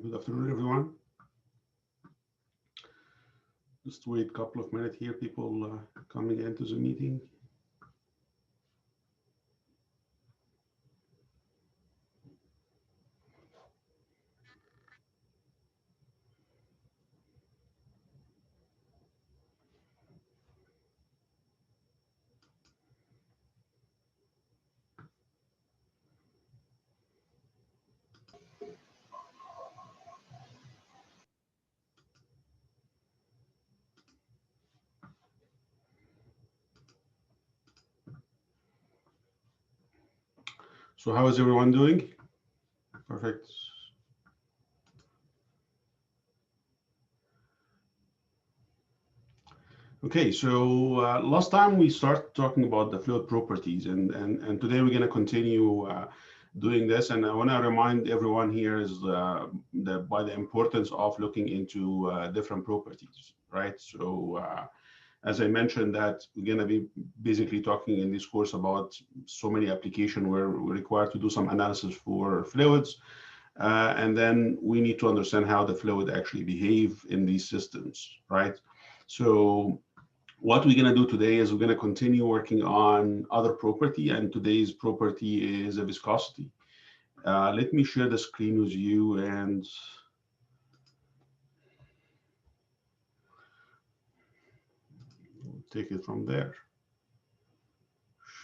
Good afternoon, everyone. Just wait a couple of minutes here, people coming into the meeting. So how is everyone doing? Perfect. Okay, so last time we started talking about the fluid properties, and today we're going to continue doing this. And I want to remind everyone here is by the importance of looking into different properties, right? So as I mentioned, that we're going to be basically talking in this course about so many applications where we're required to do some analysis for fluids. And then we need to understand how the fluid actually behave in these systems, right? So what we're going to do today is we're going to continue working on other property, and today's property is a viscosity. Let me share the screen with you and we'll take it from there.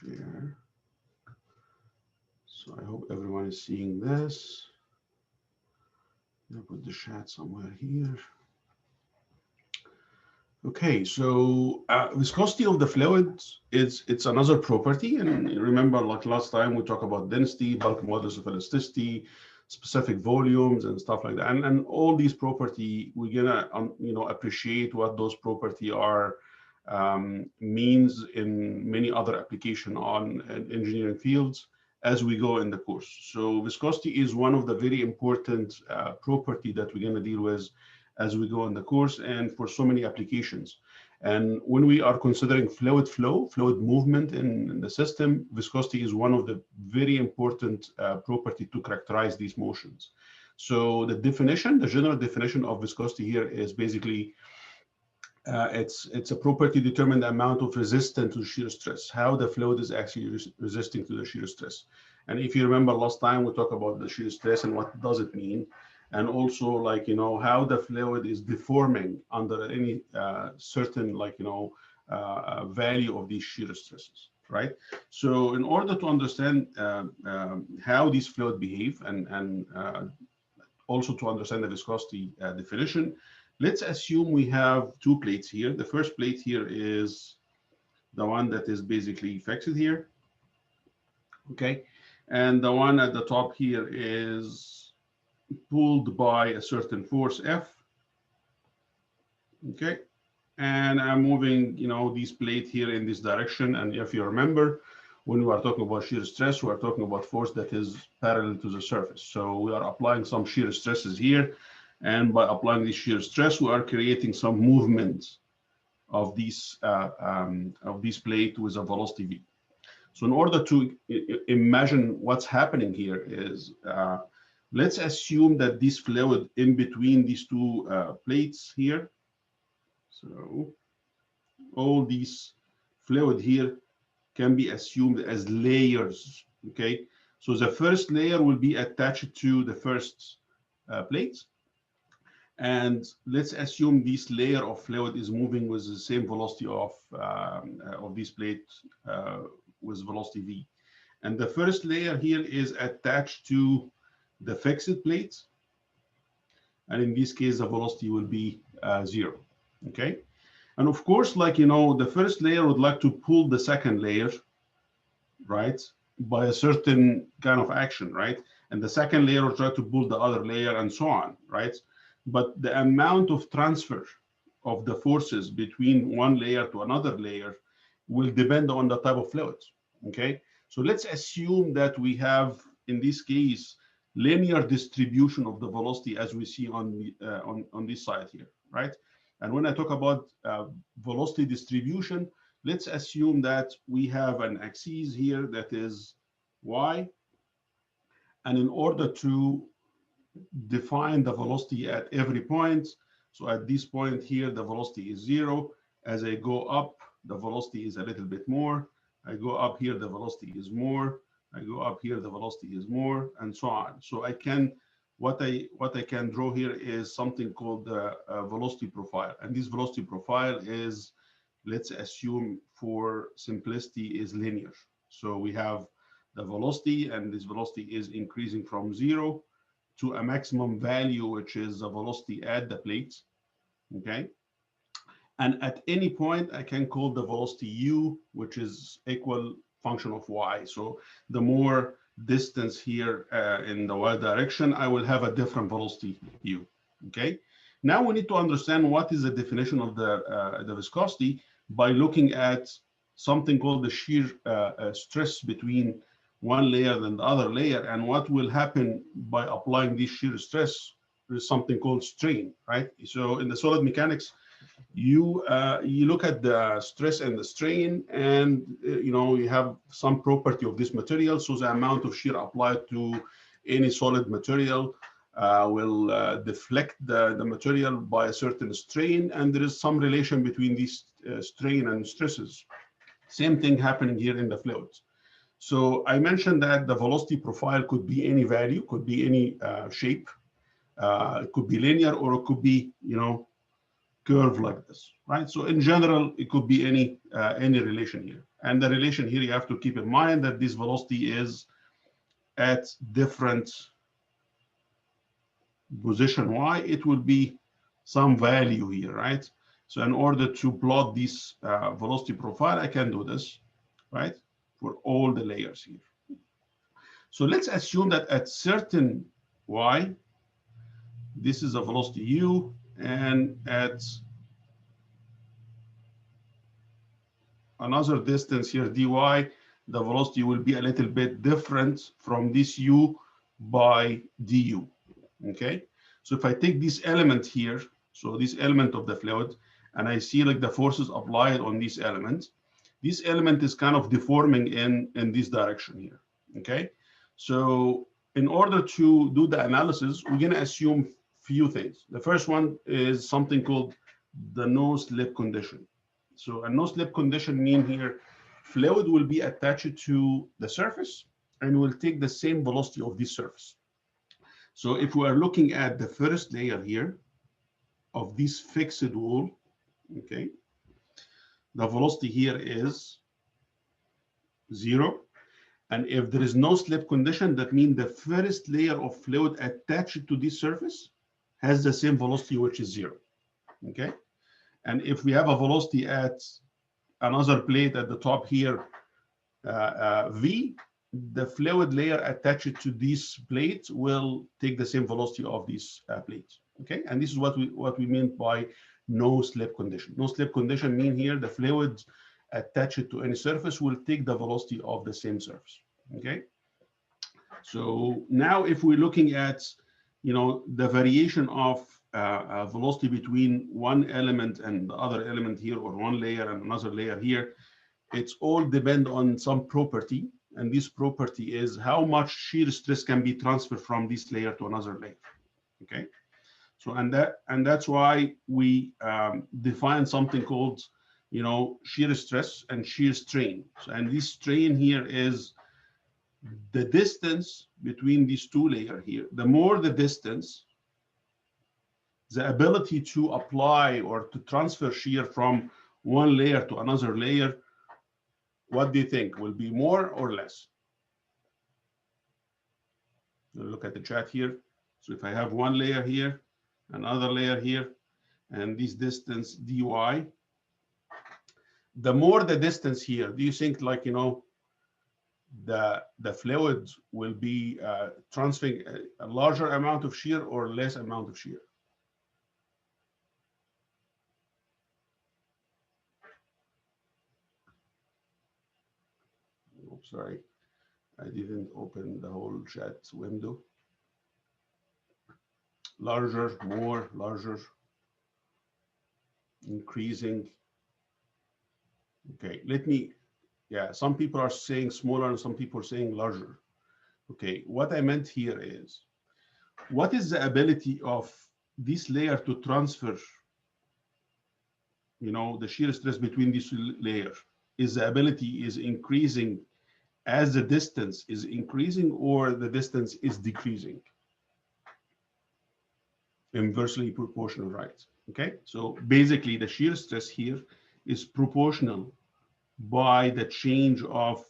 Share. So I hope everyone is seeing this. I'll put the chat somewhere here. Okay, so viscosity of the fluid it's another property, and remember, like last time, we talked about density, bulk modulus of elasticity, specific volumes, and stuff like that. And all these property, we're gonna appreciate what those property are means in many other application on engineering fields as we go in the course. So viscosity is one of the very important property that we're gonna deal with as we go in the course and for so many applications. And when we are considering fluid flow, fluid movement in the system, viscosity is one of the very important property to characterize these motions. So the definition, the general definition of viscosity here is basically it's a property to determine the amount of resistance to shear stress, how the fluid is actually resisting to the shear stress. And if you remember last time, we talked about the shear stress and what does it mean, and also how the fluid is deforming under any certain value of these shear stresses, right? So in order to understand how these fluid behave and also to understand the viscosity definition, let's assume we have two plates here. The first plate here is the one that is basically fixed here, okay? And the one at the top here is pulled by a certain force F, okay? And I'm moving, this plate here in this direction. And if you remember, when we are talking about shear stress, we are talking about force that is parallel to the surface. So we are applying some shear stresses here. And by applying this shear stress, we are creating some movement of these plate with a velocity v. So in order to imagine what's happening here is, let's assume that this fluid in between these two plates here. So all these fluid here can be assumed as layers, okay? So the first layer will be attached to the first plate. And let's assume this layer of fluid is moving with the same velocity of this plate with velocity v. And the first layer here is attached to the fixed plate. And in this case, the velocity will be 0, okay? And of course, the first layer would like to pull the second layer, right, by a certain kind of action, right? And the second layer will try to pull the other layer and so on, right? But the amount of transfer of the forces between one layer to another layer will depend on the type of fluid, okay? So let's assume that we have, in this case, linear distribution of the velocity as we see on this side here, right? And when I talk about velocity distribution, let's assume that we have an axis here that is y. And in order to define the velocity at every point. So at this point here, the velocity is 0. As I go up, the velocity is a little bit more. I go up here, the velocity is more. I go up here, the velocity is more, and so on. So I can, what I can draw here is something called the velocity profile. And this velocity profile is, let's assume for simplicity, is linear. So we have the velocity, and this velocity is increasing from 0 to a maximum value, which is the velocity at the plate, okay? And at any point, I can call the velocity u, which is equal function of y. So the more distance here in the y direction, I will have a different velocity u, okay? Now we need to understand what is the definition of the viscosity by looking at something called the shear stress between one layer and the other layer, and what will happen by applying this shear stress is something called strain, right? So in the solid mechanics, you look at the stress and the strain, and you have some property of this material. So the amount of shear applied to any solid material will deflect the material by a certain strain, and there is some relation between these strain and stresses. Same thing happening here in the fluids. So I mentioned that the velocity profile could be any value, could be any shape, it could be linear, or it could be, curve like this, right? So in general, it could be any relation here. And the relation here, you have to keep in mind that this velocity is at different position y. It will be some value here, right? So in order to plot this velocity profile, I can do this, right? For all the layers here. So let's assume that at certain y, this is a velocity u, and at another distance here, dy, the velocity will be a little bit different from this u by du, okay? So if I take this element here, so this element of the fluid, and I see like the forces applied on this element is kind of deforming in this direction here, okay? So in order to do the analysis, we're gonna assume few things. The first one is something called the no-slip condition. So a no-slip condition means here, fluid will be attached to the surface and will take the same velocity of this surface. So if we are looking at the first layer here of this fixed wall, okay, the velocity here is 0. And if there is no slip condition, that means the first layer of fluid attached to this surface has the same velocity, which is 0, okay? And if we have a velocity at another plate at the top here, v, the fluid layer attached to this plate will take the same velocity of this plate, okay? And this is what we mean by no slip condition. No slip condition mean here the fluid attached to any surface will take the velocity of the same surface, okay? So now if we're looking at, the variation of velocity between one element and the other element here, or one layer and another layer here, it's all depend on some property, and this property is how much shear stress can be transferred from this layer to another layer, okay? So and that's why we define something called, shear stress and shear strain. So, and this strain here is the distance between these two layers here. The more the distance, the ability to apply or to transfer shear from one layer to another layer, what do you think? Will be more or less? Look at the chat here. So if I have one layer here, another layer here, and this distance dy, the more the distance here, do you think like, the fluid will be transferring a larger amount of shear or less amount of shear? Oops, sorry, I didn't open the whole chat window. Larger, more, larger, increasing. Okay, yeah, some people are saying smaller and some people are saying larger. Okay, what I meant here is what is the ability of this layer to transfer, the shear stress between these layers? Is the ability is increasing as the distance is increasing, or the distance is decreasing? Inversely proportional, right? Okay, so basically the shear stress here is proportional by the change of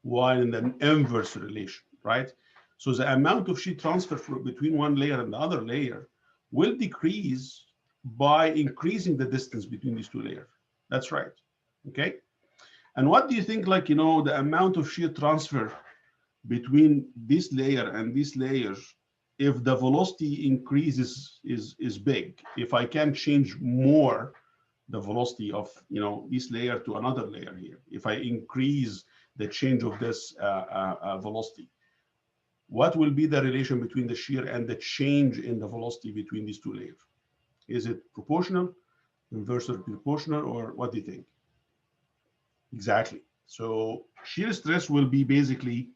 y in the inverse relation, right? So the amount of shear transfer between one layer and the other layer will decrease by increasing the distance between these two layers. That's right. Okay. And what do you think, like, the amount of shear transfer between this layer and these layers, if the velocity increases is big, if I can change more the velocity of this layer to another layer here, if I increase the change of this velocity, what will be the relation between the shear and the change in the velocity between these two layers? Is it proportional, inversely proportional, or what do you think? Exactly. So shear stress will be basically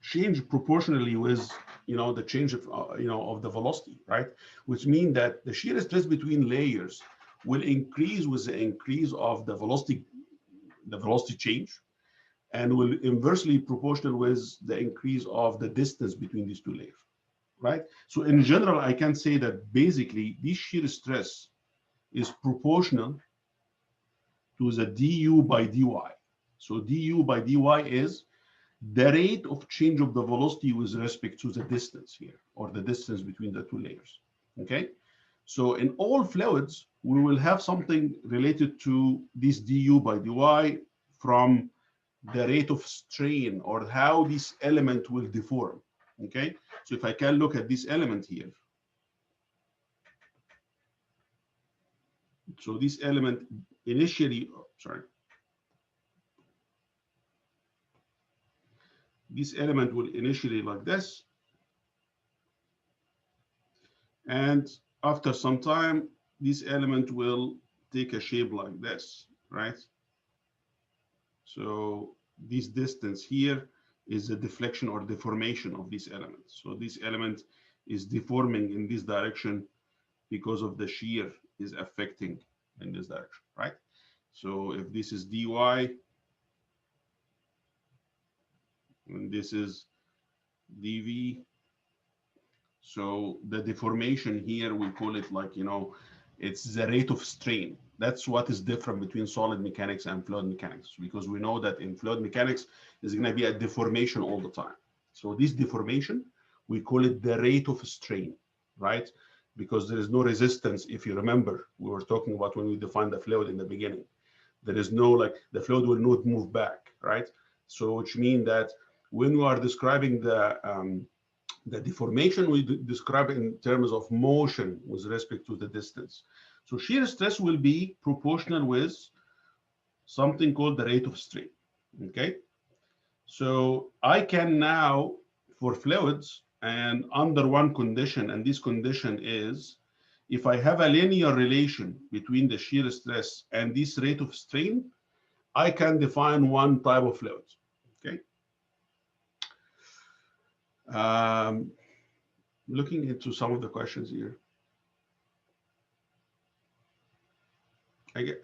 change proportionally with the change of of the velocity, right? Which means that the shear stress between layers will increase with the increase of the velocity change, and will inversely proportional with the increase of the distance between these two layers, right? So in general, I can say that basically this shear stress is proportional to the du by dy. So du by dy is the rate of change of the velocity with respect to the distance here, or the distance between the two layers. Okay, so in all fluids, we will have something related to this du by dy from the rate of strain, or how this element will deform. Okay, so if I can look at this element here, so this element initially, this element will initially like this, and after some time, this element will take a shape like this, right? So this distance here is a deflection or deformation of this element. So this element is deforming in this direction because of the shear is affecting in this direction, right? So if this is dy, and this is dv, so the deformation here, we call it like, it's the rate of strain. That's what is different between solid mechanics and fluid mechanics, because we know that in fluid mechanics, there's going to be a deformation all the time. So this deformation, we call it the rate of strain, right? Because there is no resistance. If you remember, we were talking about when we defined the fluid in the beginning, there is no, like, the fluid will not move back, right? So which means that when we are describing the deformation, we describe it in terms of motion with respect to the distance. So shear stress will be proportional with something called the rate of strain. Okay, so I can now, for fluids, and under one condition, and this condition is if I have a linear relation between the shear stress and this rate of strain, I can define one type of fluid. Okay. Looking into some of the questions here.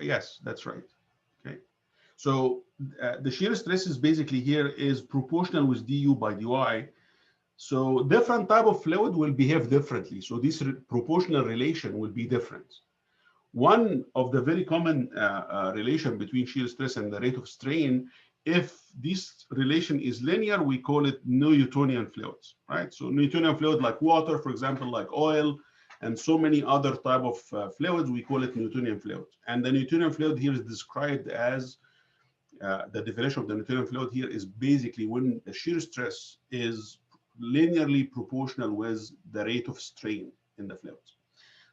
Yes, that's right. Okay. So the shear stress is basically here is proportional with du by dy. So different type of fluid will behave differently. So this proportional relation will be different. One of the very common relation between shear stress and the rate of strain, if this relation is linear, we call it Newtonian fluids, right? So Newtonian fluid like water, for example, like oil, and so many other type of fluids, we call it Newtonian fluid. And the Newtonian fluid here is described as, the definition of the Newtonian fluid here is basically when the shear stress is linearly proportional with the rate of strain in the fluid.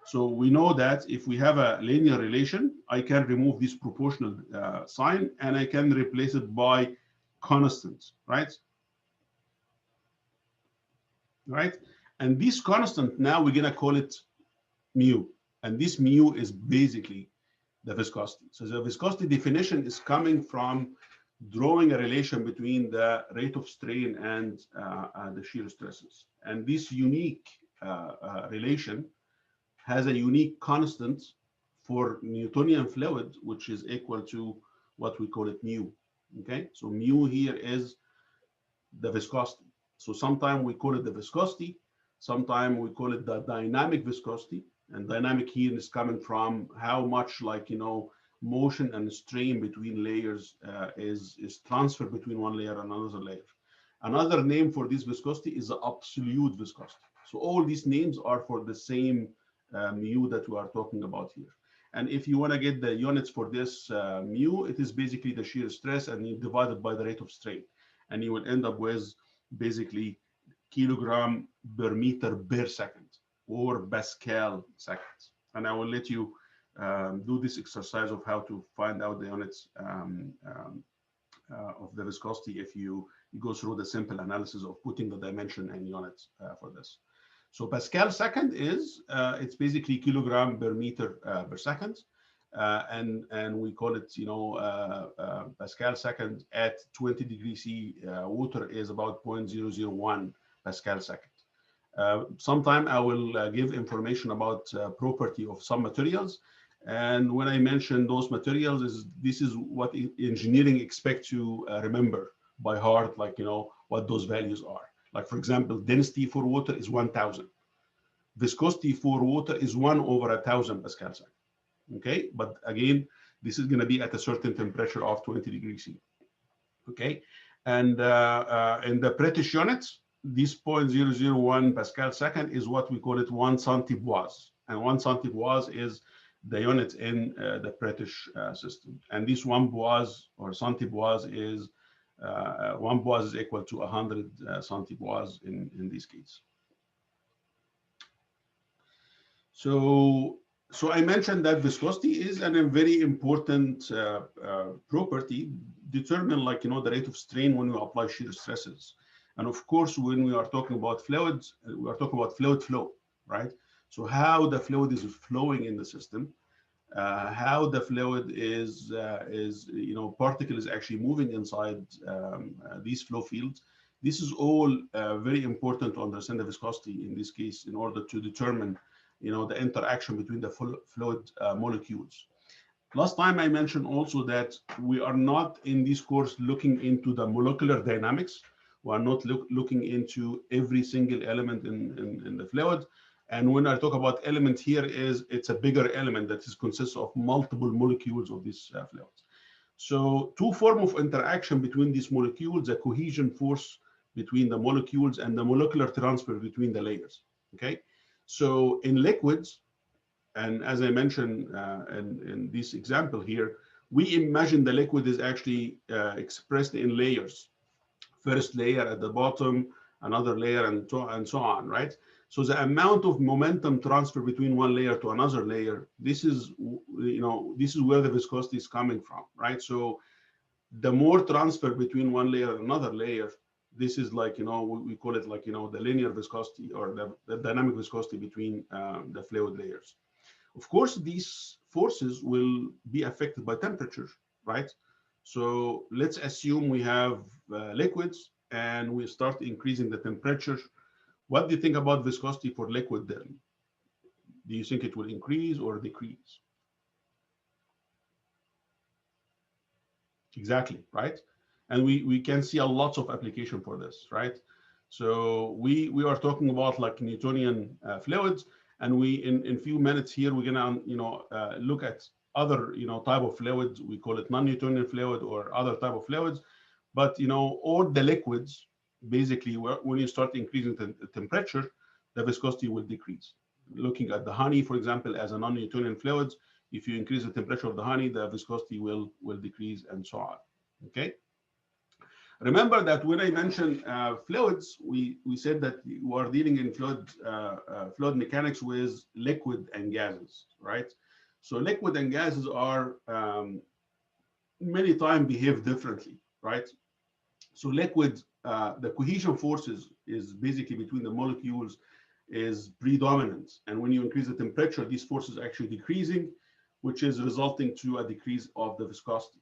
So we know that if we have a linear relation, I can remove this proportional sign and I can replace it by constant, right? Right? And this constant, now we're going to call it mu. And this mu is basically the viscosity. So the viscosity definition is coming from drawing a relation between the rate of strain and the shear stresses. And this unique relation has a unique constant for Newtonian fluid, which is equal to what we call it mu. Okay, so mu here is the viscosity. So sometimes we call it the viscosity, sometimes we call it the dynamic viscosity, and dynamic here is coming from how much, like, you know, motion and strain between layers is transferred between one layer and another layer. Another name for this viscosity is the absolute viscosity. So all these names are for the same mu that we are talking about here. And if you want to get the units for this mu, it is basically the shear stress, and you divide it by the rate of strain, and you will end up with basically kilogram per meter per second, or Pascal seconds. And I will let you do this exercise of how to find out the units of the viscosity if you go through the simple analysis of putting the dimension and units for this. So Pascal second is, it's basically kilogram per meter per second. And we call it, you know, Pascal second at 20 degrees C water is about 0.001 Pascal second. Sometime I will give information about property of some materials. And when I mention those materials, this is what engineering expect to remember by heart, like, you know, what those values are. Like, for example, density for water is 1,000. Viscosity for water is 1/1000 Pascal second. Okay, but again, this is going to be at a certain temperature of 20 degrees C. Okay, and in the British units, this 0.001 Pascal second is what we call it 1 centipoise, and 1 centipoise is the unit in the British system. And this 1 poise or centipoise is 1 poise is equal to 100 centipoise in this case. So I mentioned that viscosity is a very important property, determine, like, you know, the rate of strain when we apply shear stresses. And of course, when we are talking about fluids, we are talking about fluid flow, right? So how the fluid is flowing in the system, how the fluid is you know, particles actually moving inside these flow fields. This is all very important to understand the viscosity in this case in order to determine, you know, the interaction between the fluid molecules. Last time I mentioned also that we are not in this course looking into the molecular dynamics. We are not looking into every single element in the fluid. And when I talk about element here, it's a bigger element that consists of multiple molecules of these fluids. So two forms of interaction between these molecules, the cohesion force between the molecules and the molecular transfer between the layers. Okay, so in liquids, and as I mentioned in this example here, we imagine the liquid is actually expressed in layers. First layer at the bottom, another layer, and so on, right? So the amount of momentum transfer between one layer to another layer, this is, you know, this is where the viscosity is coming from, right? So the more transfer between one layer and another layer, this is, like, you know, we call it, like, you know, the linear viscosity or the dynamic viscosity between the fluid layers. Of course, these forces will be affected by temperature, right? So let's assume we have liquids and we start increasing the temperature. What do you think about viscosity for liquid then? Do you think it will increase or decrease? Exactly, right? And we can see a lot of application for this, right? So we are talking about, like, Newtonian fluids, and we in few minutes here we're gonna, you know, look at other, you know, type of fluids. We call it non-Newtonian fluid or other type of fluids. But, you know, all the liquids, basically, when you start increasing the temperature, the viscosity will decrease. Looking at the honey, for example, as a non-Newtonian fluid, if you increase the temperature of the honey, the viscosity will decrease, and so on. Okay. Remember that when I mentioned fluids, we said that we are dealing in fluid mechanics with liquid and gases, right? So liquid and gases are many times behave differently, right? So liquid, the cohesion forces is basically between the molecules is predominant. And when you increase the temperature, these forces are actually decreasing, which is resulting to a decrease of the viscosity.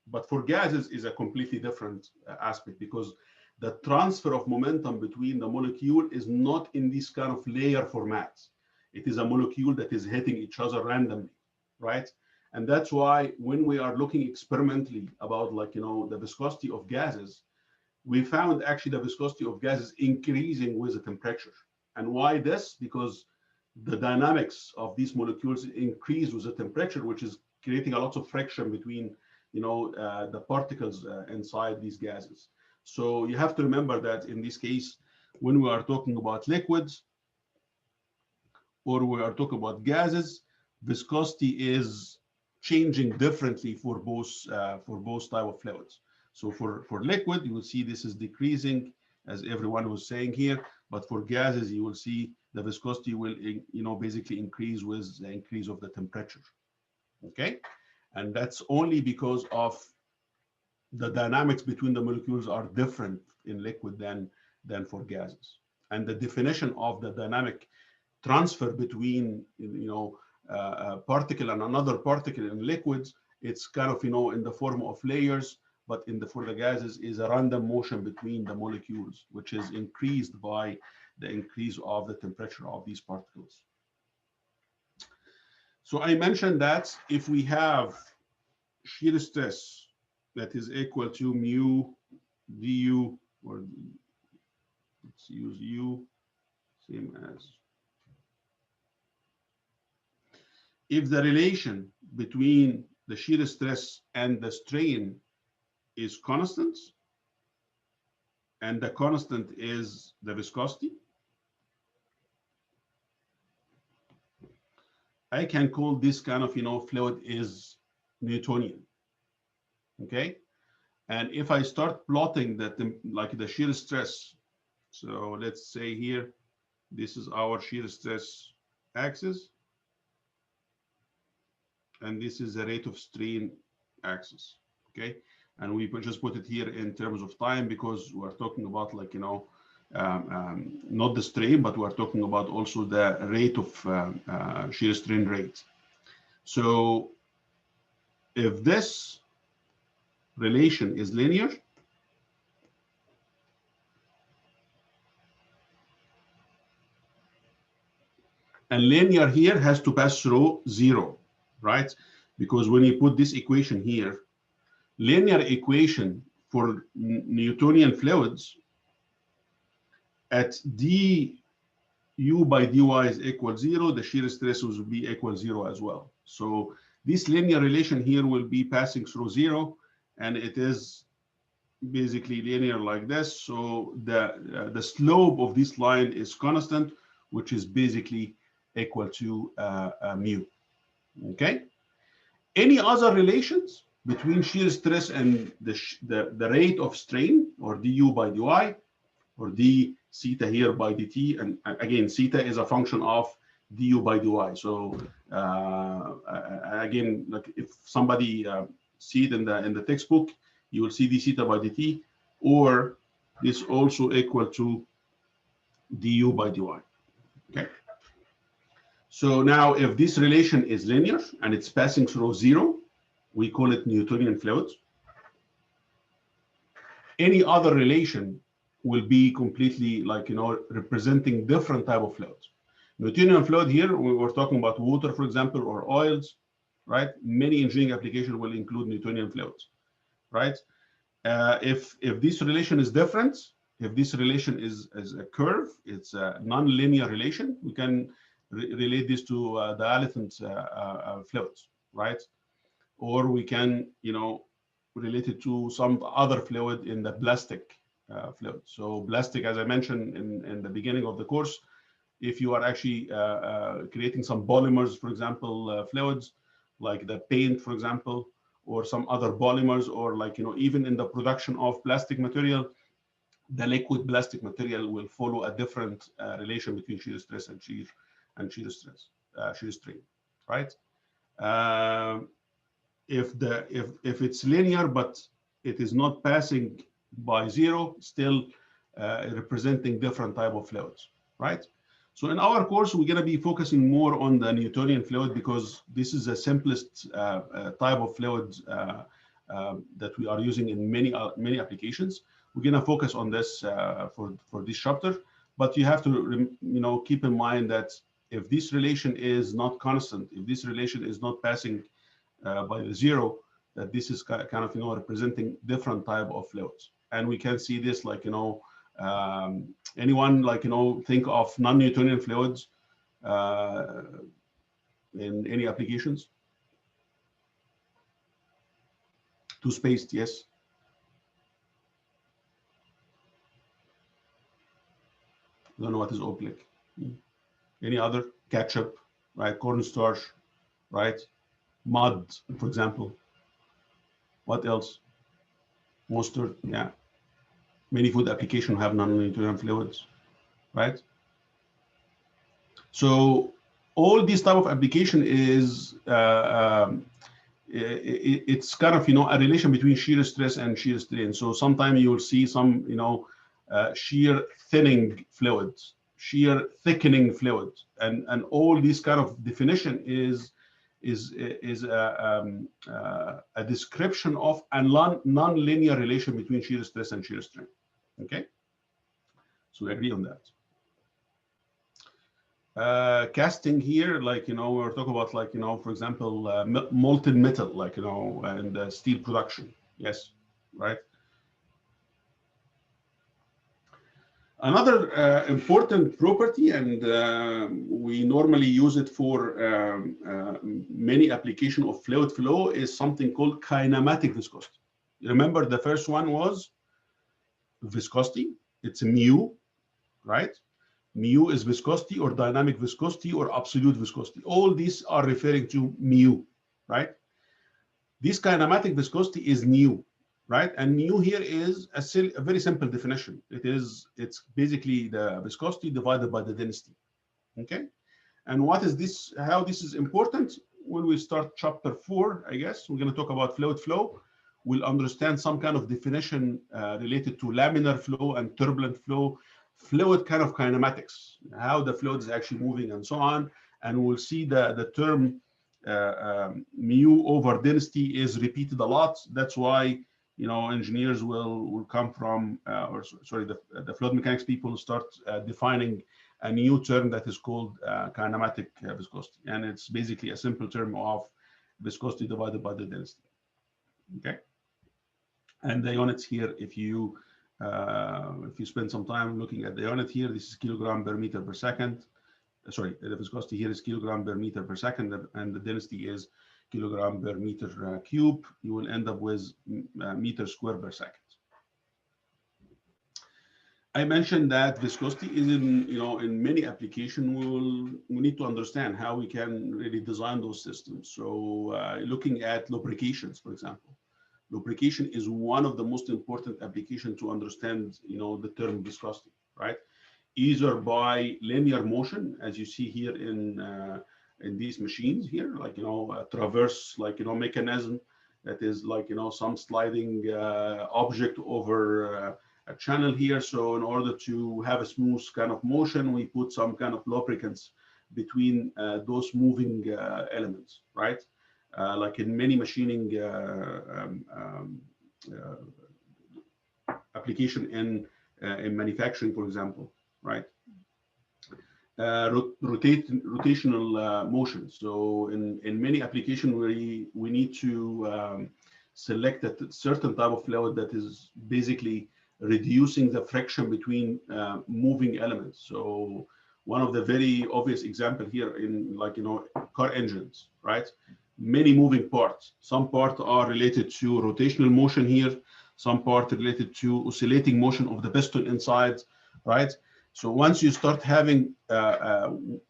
But for gases is a completely different aspect, because the transfer of momentum between the molecule is not in this kind of layer formats. It is a molecule that is hitting each other randomly, right? And that's why when we are looking experimentally about, like, the viscosity of gases, we found actually the viscosity of gases increasing with the temperature. And why this? Because the dynamics of these molecules increase with the temperature, which is creating a lot of friction between the particles inside these gases. So you have to remember that in this case, when we are talking about liquids or we are talking about gases, viscosity is changing differently for both type of fluids. So for liquid, you will see this is decreasing, as everyone was saying here. But for gases, you will see the viscosity will basically increase with the increase of the temperature. Okay, and that's only because of the dynamics between the molecules are different in liquid than for gases. And the definition of the dynamic transfer between a particle and another particle in liquids, it's kind of in the form of layers, but for the gases is a random motion between the molecules, which is increased by the increase of the temperature of these particles. So I mentioned that if we have shear stress that is equal to mu du, or let's use u, same as, if the relation between the shear stress and the strain is constant, and the constant is the viscosity, I can call this kind of fluid is Newtonian. Okay, and if I start plotting that like the shear stress, so let's say here this is our shear stress axis, and this is the rate of strain axis. Okay, and we just put it here in terms of time because we're talking about, like, not the strain, but we're talking about also the rate of shear strain rate. So if this relation is linear, and linear here has to pass through zero, right? Because when you put this equation here, linear equation for Newtonian fluids at du by dy is equal 0, the shear stress will be equal 0 as well. So this linear relation here will be passing through 0, and it is basically linear like this. So the slope of this line is constant, which is basically equal to mu. Okay. Any other relations between shear stress and the rate of strain, or du by dy, or d theta here by dt, and again theta is a function of du by dy. So again, like if somebody see it in the textbook, you will see d theta by dt, or this also equal to du by dy. Okay. So now if this relation is linear and it's passing through 0, we call it Newtonian fluid. Any other relation will be completely, like, representing different type of fluids. Newtonian fluid here, we were talking about water, for example, or oils, right? Many engineering applications will include Newtonian fluids, right? If this relation is different, if this relation is a curve, it's a non-linear relation, we can relate this to dilatant fluids, right? Or we can, relate it to some other fluid in the plastic fluid. So plastic, as I mentioned in the beginning of the course, if you are actually creating some polymers, for example, fluids like the paint, for example, or some other polymers, or like, even in the production of plastic material, the liquid plastic material will follow a different relation between shear stress and shear strain, right? If it's linear but it is not passing by 0, still representing different type of fluids, right? So in our course, we're going to be focusing more on the Newtonian fluid because this is the simplest type of fluid that we are using in many applications. We're going to focus on this for this chapter, but you have to keep in mind that if this relation is not constant, if this relation is not passing by the zero, that this is kind of representing different type of fluids. And we can see this like anyone like think of non-Newtonian fluids in any applications? Two-spaced, yes. I don't know what is oblique. Any other? Ketchup, right? Cornstarch, right? Mud, for example. What else? Mustard, yeah. Many food applications have non-Newtonian fluids, right? So all this type of application is it's kind of a relation between shear stress and shear strain. So sometimes you will see some shear thinning fluids, shear thickening fluids, and all this kind of definition is a description of a non-linear relation between shear stress and shear strain. Okay, so we agree on that. Casting here, like we're talking about like for example molten metal, like and steel production. Yes, right. Another important property, and we normally use it for many application of fluid flow, is something called kinematic viscosity. Remember, the first one was viscosity. It's mu, right? Mu is viscosity or dynamic viscosity or absolute viscosity. All these are referring to mu, right? This kinematic viscosity is nu, right? And nu here is a very simple definition. It's basically the viscosity divided by the density, okay? And what is this, how this is important? When we start chapter 4, I guess, we're gonna talk about fluid flow. We'll understand some kind of definition related to laminar flow and turbulent flow, fluid kind of kinematics, how the fluid is actually moving and so on. And we'll see the term mu over density is repeated a lot. That's why engineers will come from, the fluid mechanics people start defining a new term that is called kinematic viscosity, and it's basically a simple term of viscosity divided by the density. Okay, and the units here, if you spend some time looking at the unit here, this is kilogram per meter per second. Sorry, the viscosity here is kilogram per meter per second, and the density is kilogram per meter cube. You will end up with meter square per second. I mentioned that viscosity is in many applications. We need to understand how we can really design those systems. So looking at lubrications, for example. Lubrication is one of the most important applications to understand, the term viscosity, right? Either by linear motion, as you see here in these machines here, like a traverse, like mechanism that is like some sliding object over a channel here. So in order to have a smooth kind of motion, we put some kind of lubricants between those moving elements, right? Like in many machining application in manufacturing, for example, right? Rotational motion. So in many applications, we need to select a certain type of fluid that is basically reducing the friction between moving elements. So one of the very obvious example here in car engines, right? Many moving parts. Some parts are related to rotational motion here, some part related to oscillating motion of the piston inside, right? So once you start having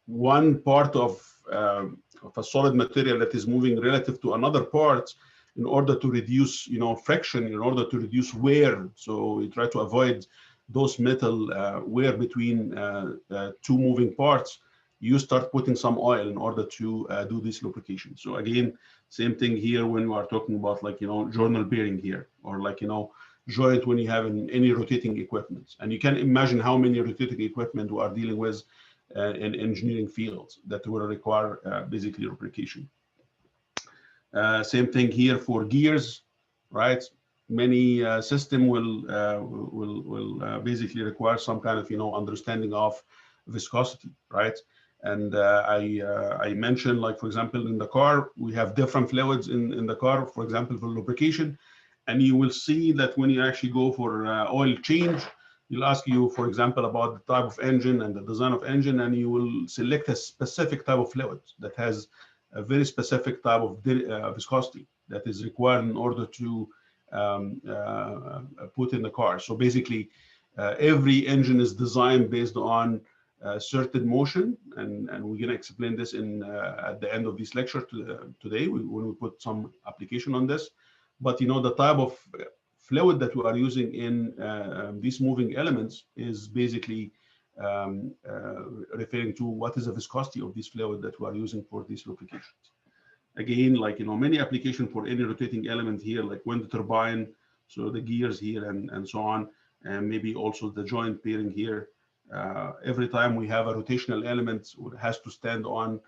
one part of a solid material that is moving relative to another part, in order to reduce friction, in order to reduce wear, so we try to avoid those metal wear between two moving parts, you start putting some oil in order to do this lubrication. So again, same thing here when we are talking about journal bearing here, or joint when you have any rotating equipment. And you can imagine how many rotating equipment we are dealing with in engineering fields that will require basically lubrication. Same thing here for gears, right? Many system will basically require some kind of understanding of viscosity, right? And I mentioned, like, for example, in the car we have different fluids in the car, for example, for lubrication, and you will see that when you actually go for oil change, you'll ask you, for example, about the type of engine and the design of engine, and you will select a specific type of fluid that has a very specific type of viscosity that is required in order to put in the car. So basically, every engine is designed based on certain motion, and we're going to explain this in at the end of this lecture today when we put some application on this. But the type of fluid that we are using in these moving elements is basically referring to what is the viscosity of this fluid that we are using for these lubrications. Again, like many applications for any rotating element here, like wind turbine, so the gears here and so on, and maybe also the joint bearing here. Every time we have a rotational element, it has to stand on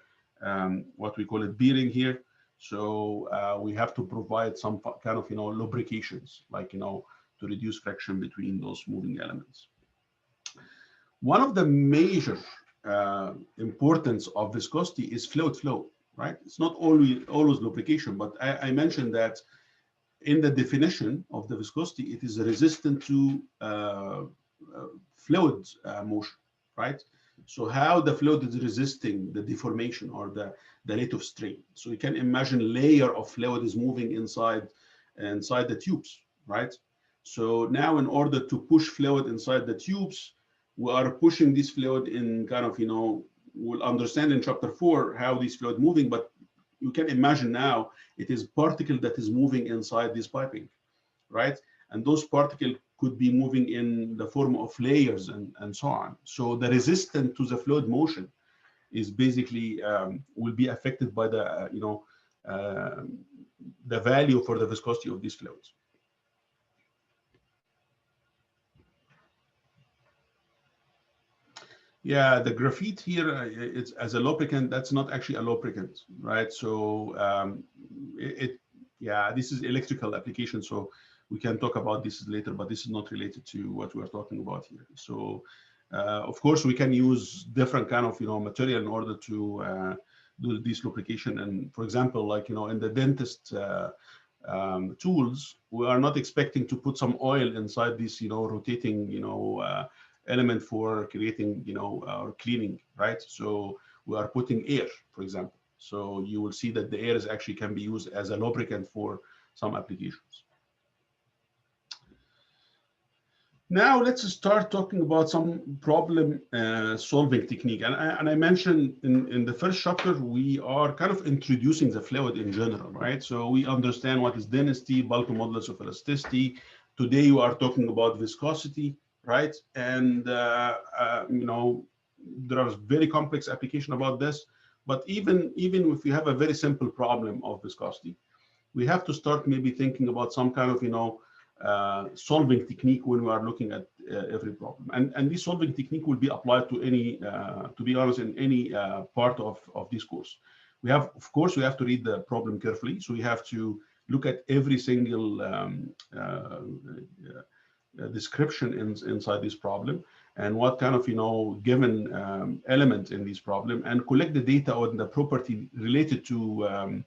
what we call it bearing here. So we have to provide some kind of lubrications, like to reduce friction between those moving elements. One of the major importance of viscosity is fluid flow, right? It's not always lubrication, but I mentioned that in the definition of the viscosity, it is resistant to fluid motion, right? So how the fluid is resisting the deformation or the rate of strain. So you can imagine layer of fluid is moving inside the tubes, right? So now in order to push fluid inside the tubes, we are pushing this fluid in kind of, we'll understand in chapter 4 how this fluid moving, but you can imagine now it is particle that is moving inside this piping, right? And those particles could be moving in the form of layers and so on. So the resistance to the fluid motion is basically will be affected by the the value for the viscosity of these fluids. Yeah, the graphite here, it's as a lubricant. That's not actually a lubricant, right? So yeah, this is electrical application. So we can talk about this later, but this is not related to what we are talking about here. So of course, we can use different kind of material in order to do this lubrication. And for example, like in the dentist tools, we are not expecting to put some oil inside this rotating element for creating or cleaning, right? So we are putting air, for example. So you will see that the air is actually can be used as a lubricant for some applications. Now let's start talking about some problem solving technique. And I mentioned in the first chapter, we are kind of introducing the fluid in general, right? So we understand what is density, bulk modulus of elasticity. Today you are talking about viscosity, right? And there are very complex application about this. But even if you have a very simple problem of viscosity, we have to start maybe thinking about some kind of solving technique when we are looking at every problem. And this solving technique will be applied to any, to be honest, in any part of this course. Of course, we have to read the problem carefully. So we have to look at every single description inside this problem and what kind of given element in this problem, and collect the data on the property related to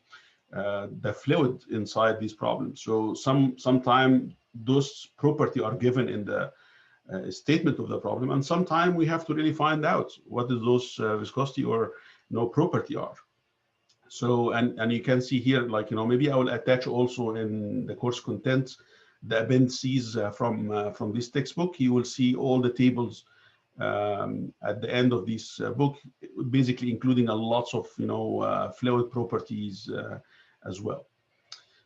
the fluid inside these problems. So sometimes those property are given in the statement of the problem, and sometimes we have to really find out what is those viscosity or property are. So and you can see here, like maybe I will attach also in the course content the appendices from this textbook. You will see all the tables at the end of this book, basically including a lots of fluid properties as well.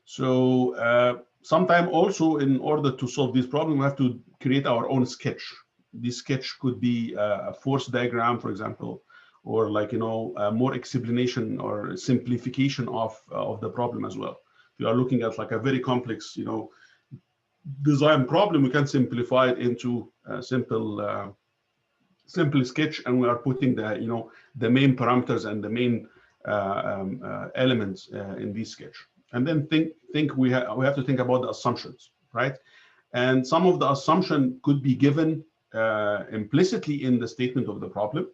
So sometime also, in order to solve this problem, we have to create our own sketch. This sketch could be a force diagram, for example, or like more explanation or simplification of the problem as well. If you are looking at like a very complex design problem, we can simplify it into a simple sketch, and we are putting the the main parameters and the main elements in this sketch. And then we have to think about the assumptions, right? And some of the assumption could be given implicitly in the statement of the problem.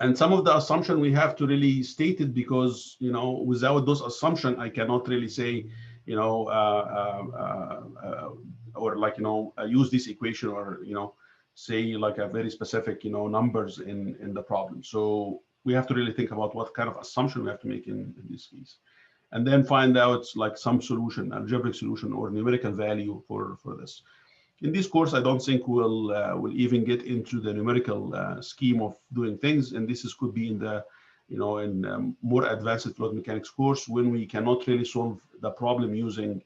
And some of the assumption we have to really state it, because, you know, without those assumption, I cannot really say, you know, or like, you know, use this equation, or, you know, say like a very specific, you know, numbers in the problem. So we have to really think about what kind of assumption we have to make in this case, and then find out like some solution, algebraic solution or numerical value for this. In this course, I don't think we'll even get into the numerical scheme of doing things, and this could be in the, you know, in more advanced fluid mechanics course, when we cannot really solve the problem using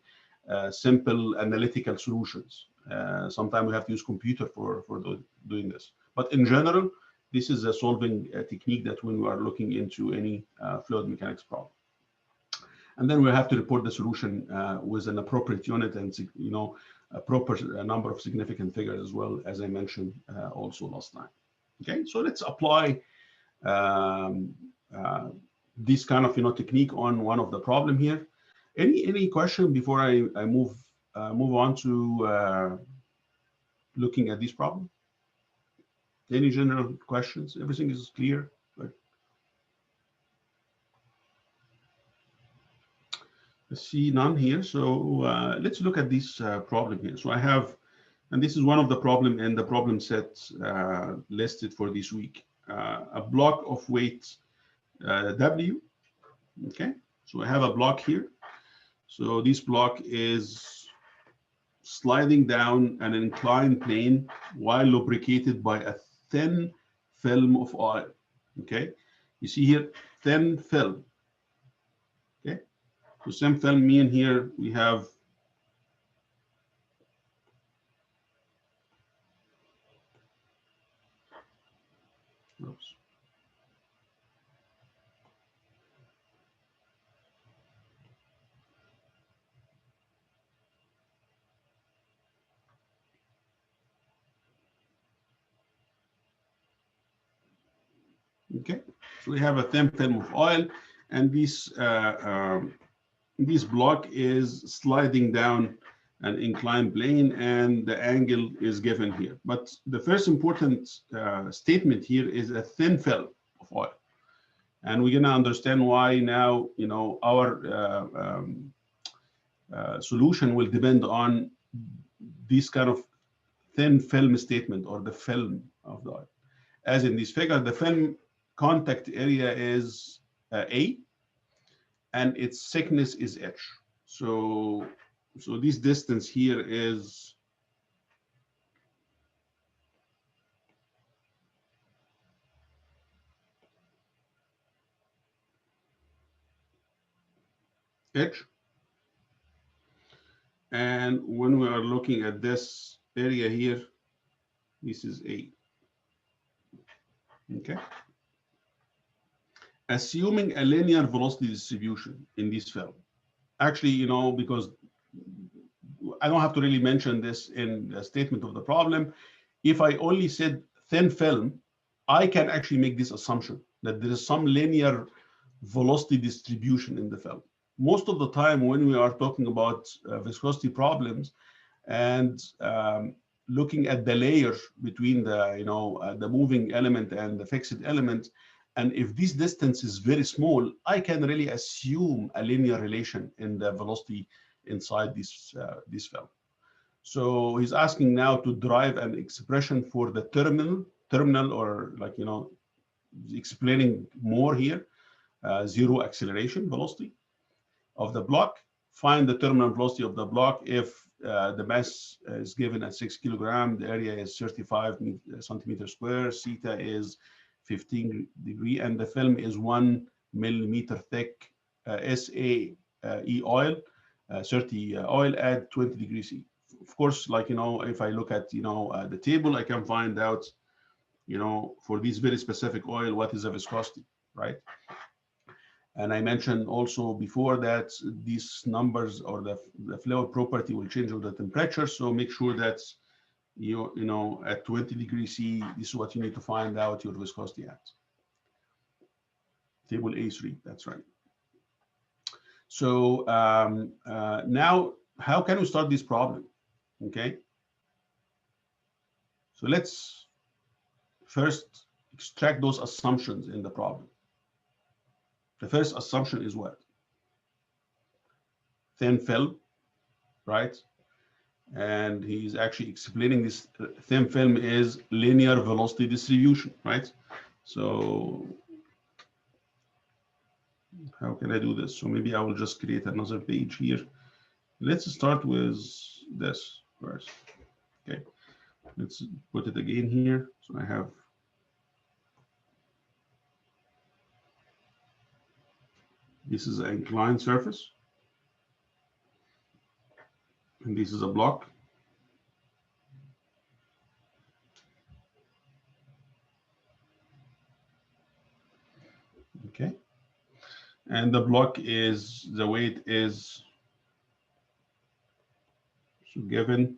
simple analytical solutions. Sometimes we have to use computer for doing this. But in general, this is a solving technique that when we are looking into any fluid mechanics problem. And then we have to report the solution with an appropriate unit, and, you know, a proper number of significant figures, as well as I mentioned also last time. Okay, so let's apply this kind of, you know, technique on one of the problem here. Any question before I move on to looking at this problem? Any general questions? Everything is clear? I see none here. So let's look at this problem here. So I have, and this is one of the problem in the problem set listed for this week, a block of weight W. Okay, so I have a block here. So this block is sliding down an inclined plane while lubricated by a thin film of oil. Okay, you see here, thin film. Okay, so thin film mean here we have oops. Okay, so we have a thin film of oil, and this block is sliding down an inclined plane, and the angle is given here. But the first important statement here is a thin film of oil, and we're gonna understand why now. You know, our solution will depend on this kind of thin film statement, or the film of the oil. As in this figure, the film contact area is A, and its thickness is H. So this distance here is H. And when we are looking at this area here, this is A. Okay. Assuming a linear velocity distribution in this film. Actually, you know, because I don't have to really mention this in the statement of the problem. If I only said thin film, I can actually make this assumption that there is some linear velocity distribution in the film. Most of the time when we are talking about viscosity problems and looking at the layers between the, you know, the moving element and the fixed element, and if this distance is very small, I can really assume a linear relation in the velocity inside this film. So he's asking now to derive an expression for the terminal, or like, you know, explaining more here, zero acceleration velocity of the block. Find the terminal velocity of the block if the mass is given at 6 kilogram, the area is 35 centimeters square, theta is 15 degree, and the film is 1 millimeter thick, SAE oil, 30 oil at 20 degrees C. Of course, like, you know, if I look at, you know, the table, I can find out, you know, for this very specific oil, what is the viscosity, right? And I mentioned also before that these numbers, or the fluid property, will change with the temperature. So make sure that you know, at 20 degrees C, this is what you need to find out your viscosity at. Table A3, that's right. So now, how can we start this problem? Okay. So let's first extract those assumptions in the problem. The first assumption is what? Thin film, right? And he's actually explaining this thin film is linear velocity distribution, right? So how can I do this? So maybe I will just create another page here. Let's start with this first. Okay, let's put it again here. So I have this is an inclined surface, and this is a block. Okay, and the block is, the weight is so given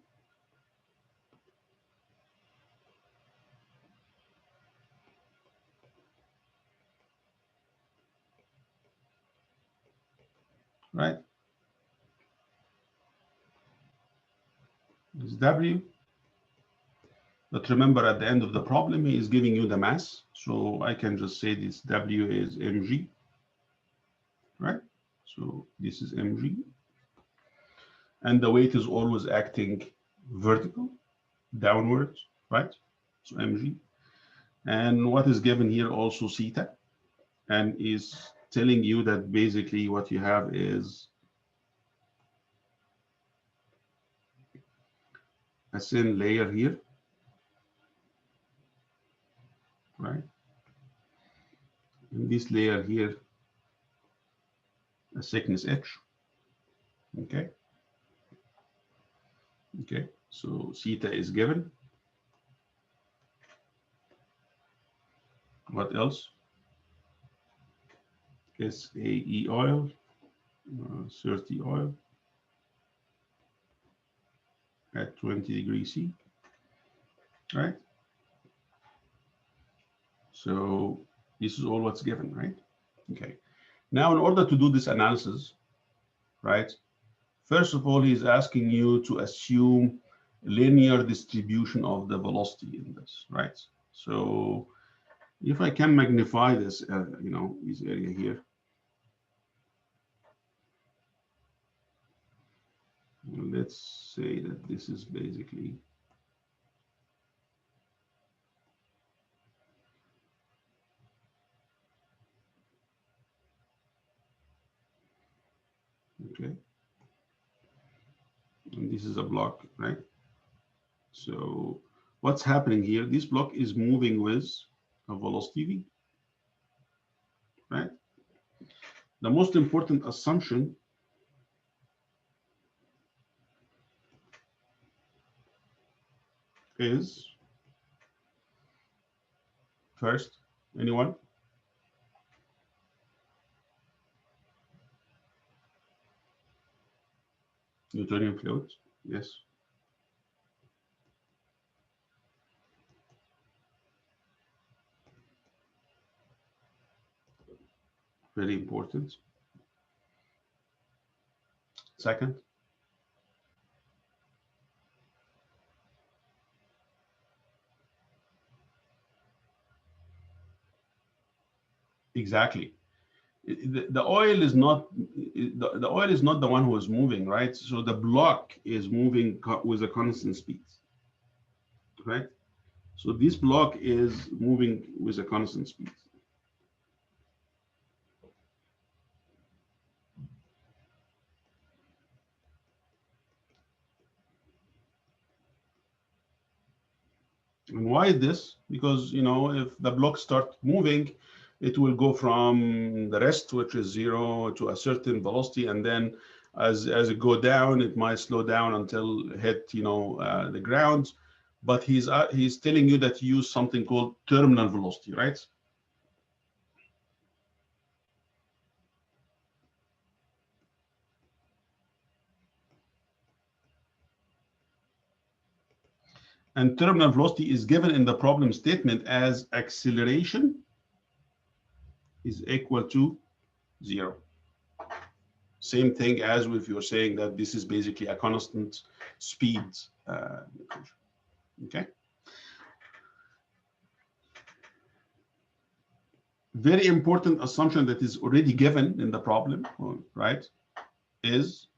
right, is W. But remember, at the end of the problem, he is giving you the mass. So I can just say this W is mg, right? So this is mg. And the weight is always acting vertical, downwards, right? So mg. And what is given here also theta, and is telling you that basically what you have is a thin layer here, right? And this layer here, a thickness h. Okay. Okay. So theta is given. What else? SAE oil, 30 oil at 20 degrees C, right? So this is all what's given, right? Okay. Now, in order to do this analysis, right, first of all, he's asking you to assume linear distribution of the velocity in this, right? So if I can magnify this, this area here, let's say that this is basically okay, and this is a block, right? So what's happening here? This block is moving with a velocity v, right? The most important assumption is, first, anyone? Newtonian fluids, yes. Very important. Second, exactly. The oil is not the oil is not the one who is moving, right? So the block is moving with a constant speed, right? So this block is moving with a constant speed. And why is this? Because, if the block starts moving, it will go from the rest, which is 0, to a certain velocity, and then as it go down, it might slow down until it hit, the ground. But he's telling you that you use something called terminal velocity, right? And terminal velocity is given in the problem statement as acceleration is equal to 0. Same thing as if you're saying that this is basically a constant speed equation. Okay. Very important assumption that is already given in the problem, right, is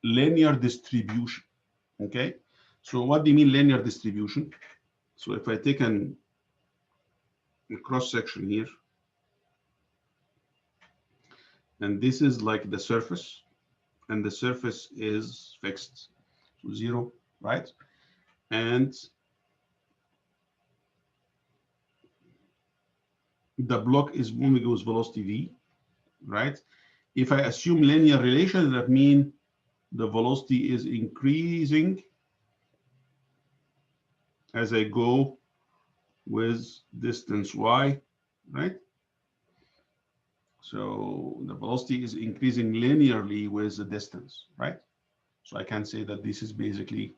linear distribution. Okay. So what do you mean linear distribution? So if I take a cross section here, and this is like the surface, and the surface is fixed, so 0, right? And the block is moving with velocity v, right? If I assume linear relation, that means the velocity is increasing as I go with distance y, right? So the velocity is increasing linearly with the distance, right? So I can say that this is basically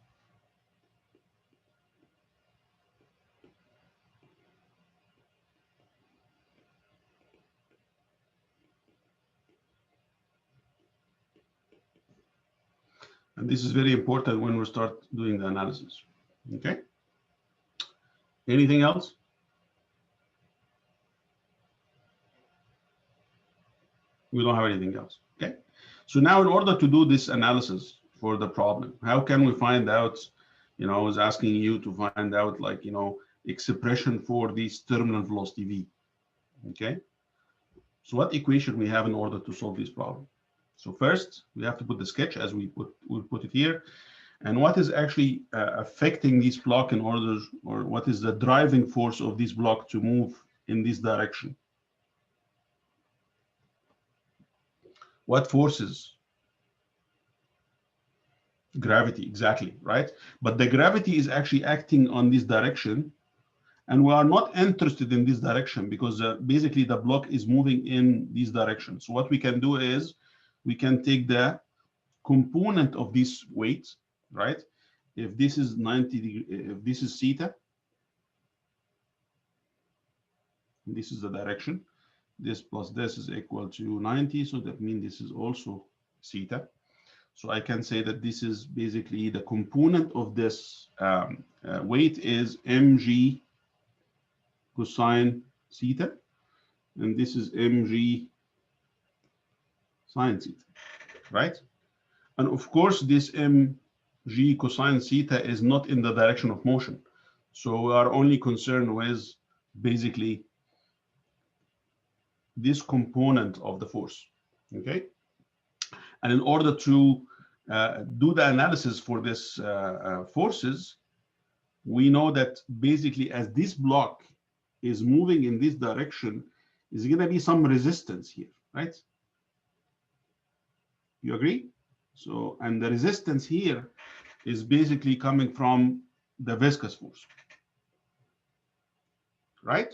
and this is very important when we start doing the analysis. Okay. Anything else? We don't have anything else. Okay. So now in order to do this analysis for the problem, how can we find out, you know, I was asking you to find out, like, you know, expression for this terminal velocity v. Okay. So what equation we have in order to solve this problem? So first we have to put the sketch as we'll put it here. And what is actually affecting this block in order, or what is the driving force of this block to move in this direction? What forces? Gravity, exactly, right? But the gravity is actually acting on this direction, and we are not interested in this direction because basically the block is moving in this direction. So what we can do is we can take the component of this weight, right? If this is 90 degrees, if this is theta, this is the direction, this plus this is equal to 90, so that means this is also theta. So I can say that this is basically the component of this weight is mg cosine theta, and this is mg sine theta, right? And of course, this mg cosine theta is not in the direction of motion. So we are only concerned with basically this component of the force, okay? And in order to do the analysis for this forces, we know that basically as this block is moving in this direction, is going to be some resistance here, right? You agree? So, and the resistance here is basically coming from the viscous force, right?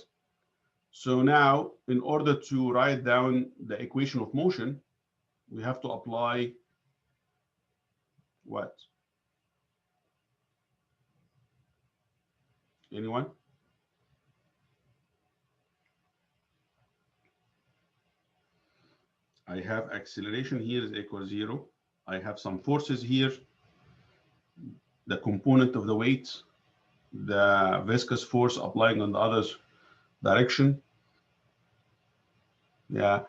So now, in order to write down the equation of motion, we have to apply what? Anyone? I have acceleration here is equal to 0. I have some forces here, the component of the weight, the viscous force applying on the other direction. Yeah,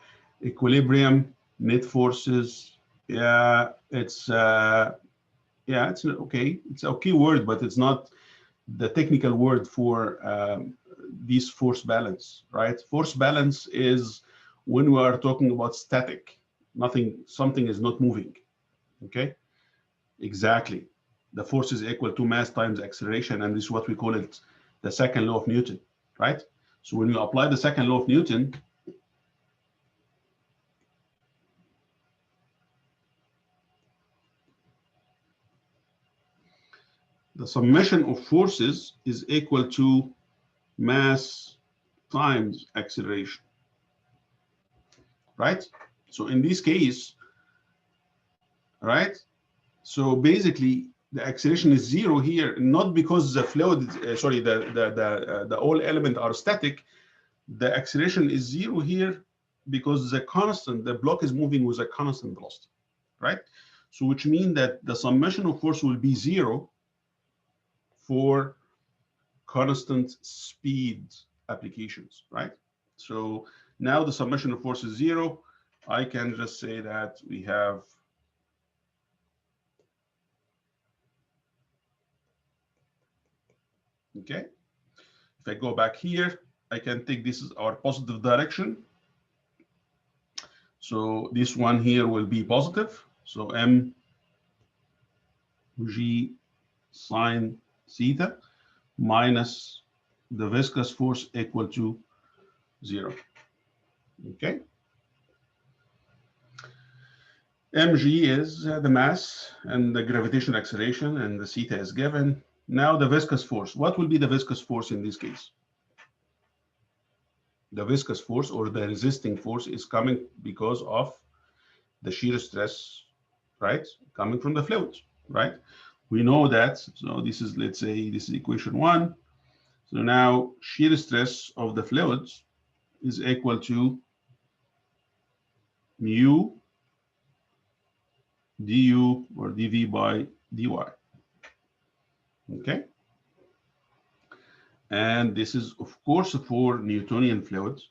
equilibrium, net forces. Yeah, it's okay. It's a key word, but it's not the technical word for this force balance, right? Force balance is when we are talking about static, something is not moving, okay? Exactly. The force is equal to mass times acceleration, and this is what we call it the second law of Newton, right? So when you apply the second law of Newton, the summation of forces is equal to mass times acceleration, right? So in this case, right? So basically the acceleration is 0 here, not because the fluid, the all elements are static. The acceleration is 0 here because the block is moving with a constant velocity, right? So which means that the summation of force will be 0 for constant speed applications, right? So now the summation of force is 0. I can just say that we have okay. If I go back here, I can take this as our positive direction. So this one here will be positive. So mg sine theta minus the viscous force equal to 0. Okay. mg is the mass and the gravitational acceleration, and the theta is given. Now the viscous force. What will be the viscous force in this case? The viscous force or the resisting force is coming because of the shear stress, right? Coming from the fluid, right? We know that. So this is, let's say, this is equation 1. So now shear stress of the fluids is equal to mu du or dv by dy. Okay. And this is, of course, for Newtonian fluids.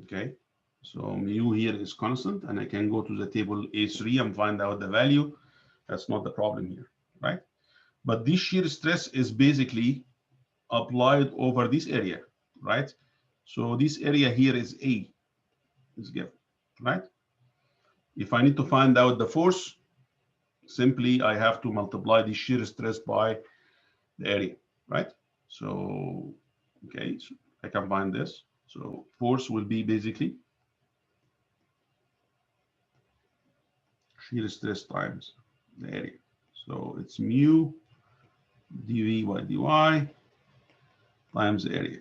Okay. So mu here is constant, and I can go to the table A3 and find out the value. That's not the problem here, right? But this shear stress is basically applied over this area, right? So this area here is A, is given, right? If I need to find out the force, simply I have to multiply the shear stress by the area, right? So, okay, so I can find this. So force will be basically shear stress times the area. So it's mu dv by dy times the area.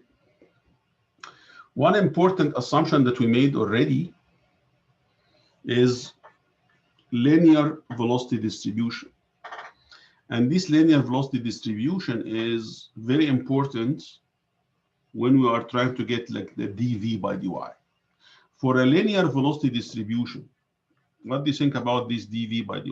One important assumption that we made already is linear velocity distribution. And this linear velocity distribution is very important when we are trying to get like the dv by dy. For a linear velocity distribution, what do you think about this dv by dy?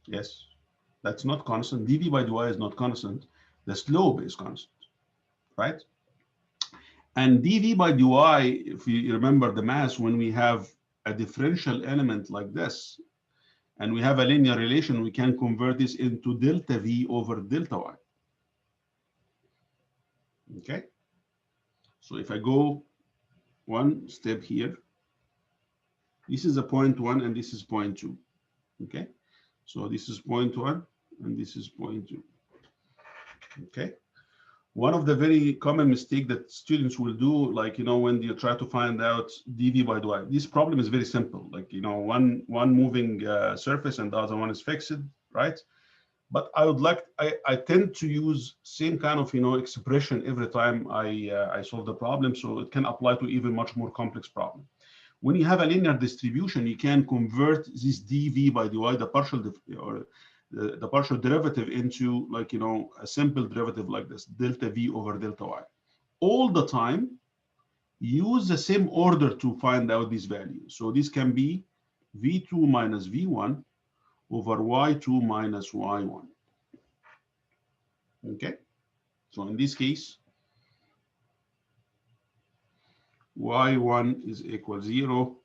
Yes, that's not constant. dv by dy is not constant. The slope is constant, right? And dv by dy, if you remember the mass, when we have a differential element like this, and we have a linear relation, we can convert this into delta v over delta y. Okay. So if I go one step here, this is a point 1 and this is point 2. Okay. So this is point 1 and this is point 2. Okay. One of the very common mistake that students will do, like, when you try to find out dv by dy, this problem is very simple. Like, one moving surface and the other one is fixed, right? But I tend to use same kind of, expression every time I solve the problem. So it can apply to even much more complex problem. When you have a linear distribution, you can convert this dv by dy, the partial derivative, into, like, a simple derivative like this, delta v over delta y. All the time, use the same order to find out these values. So this can be v2 minus v1 over y2 minus y1. Okay, so in this case, y1 is equal 0,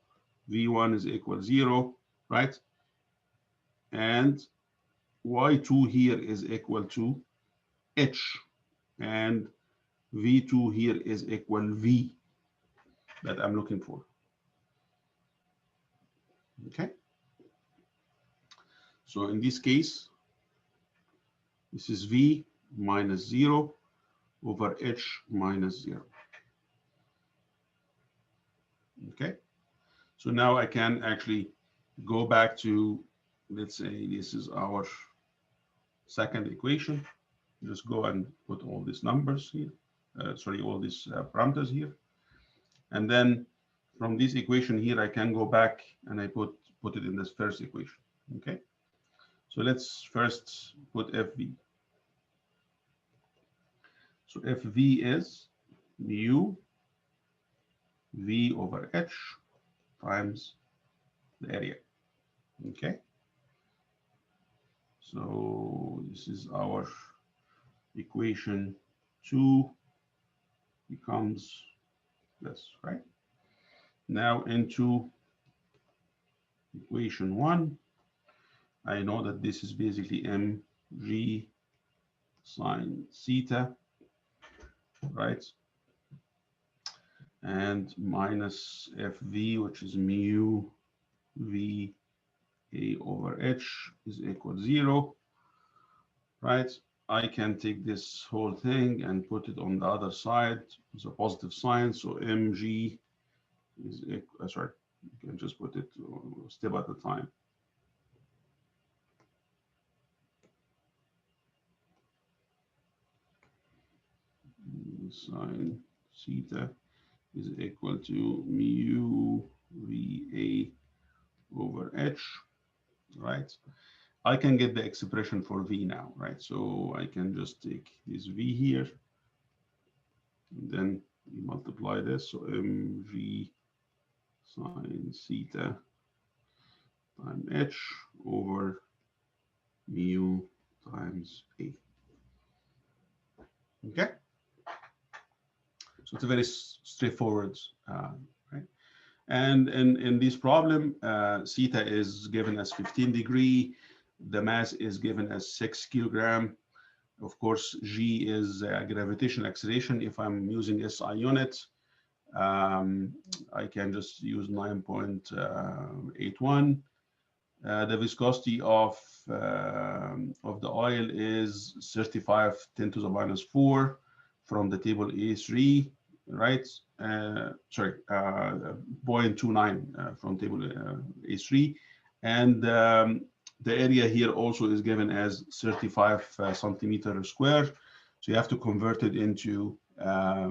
v1 is equal 0, right? And y2 here is equal to h, and v2 here is equal v that I'm looking for. Okay, so in this case, this is v minus 0 over h minus 0. Okay, so now I can actually go back to, let's say this is our second equation. just go and put all these numbers here, sorry, all these parameters here. And then from this equation here, I can go back and I put it in this first equation, okay? So let's first put FV. So FV is mu V over H times the area, okay? So this is our equation 2 becomes this, right? Now into equation 1, I know that this is basically mg sine theta, right? And minus fv, which is mu v a over h is equal to 0, right? I can take this whole thing and put it on the other side as a positive sign. So mg is equal, sorry, you can just put it a step at a time. Sine theta is equal to mu VA over H, right? I can get the expression for V now, right? So I can just take this V here, and then multiply this. So mg sine theta times H over mu times A. Okay? So it's a very straightforward, right? And in this problem, theta is given as 15 degree. The mass is given as 6 kilogram. Of course, G is gravitational acceleration. If I'm using SI unit, I can just use 9.81. The viscosity of the oil is 35 10 to the minus 4 from the table A3, right? Sorry, 0.29 from table A3. And the area here also is given as 35 centimeter square. So you have to convert it into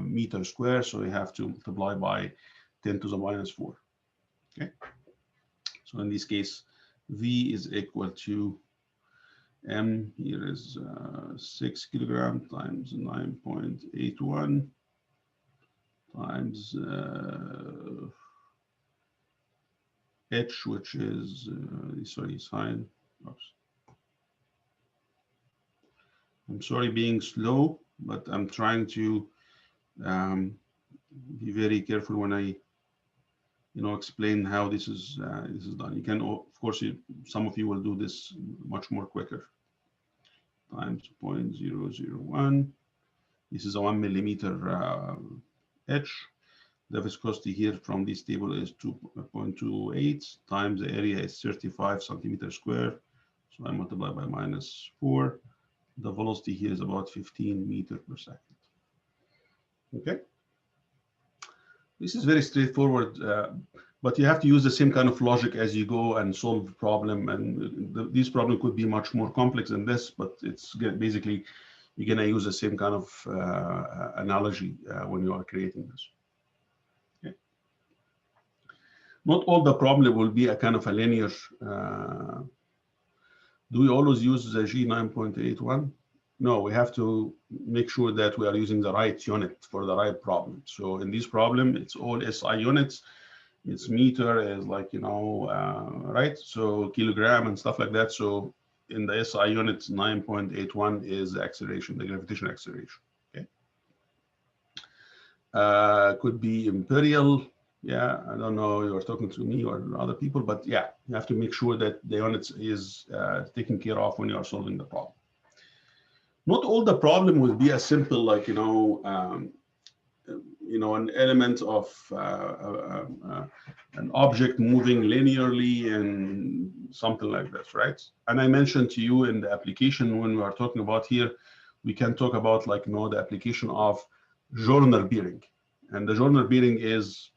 meter square. So you have to multiply by 10 to the minus 4. Okay. So in this case, V is equal to M here is 6 kilogram times 9.81 times H, which is, sorry, sine. Oops. I'm sorry being slow, but I'm trying to be very careful when I, explain how this is done. You can, of course, some of you will do this much more quicker. Times 0.001. This is a 1 millimeter H. The viscosity here from this table is 2.28 times the area is 35 centimeters square. So I multiply by minus 4. The velocity here is about 15 meters per second. Okay. This is very straightforward, but you have to use the same kind of logic as you go and solve the problem. And this problem could be much more complex than this, but it's basically, you're going to use the same kind of analogy when you are creating this. Okay. Not all the problem will be a kind of a linear. Do we always use the G 9.81? No, we have to make sure that we are using the right unit for the right problem. So in this problem, it's all SI units. It's meter is like, right? So kilogram and stuff like that. So in the SI units, 9.81 is the acceleration, the gravitational acceleration. Okay. Could be imperial. Yeah, I don't know, you're talking to me or other people, but yeah, you have to make sure that the units is taken care of when you are solving the problem. Not all the problem will be as simple, like, an element of an object moving linearly and something like this, right? And I mentioned to you in the application when we are talking about here, we can talk about the application of Journer bearing. And the Journer bearing is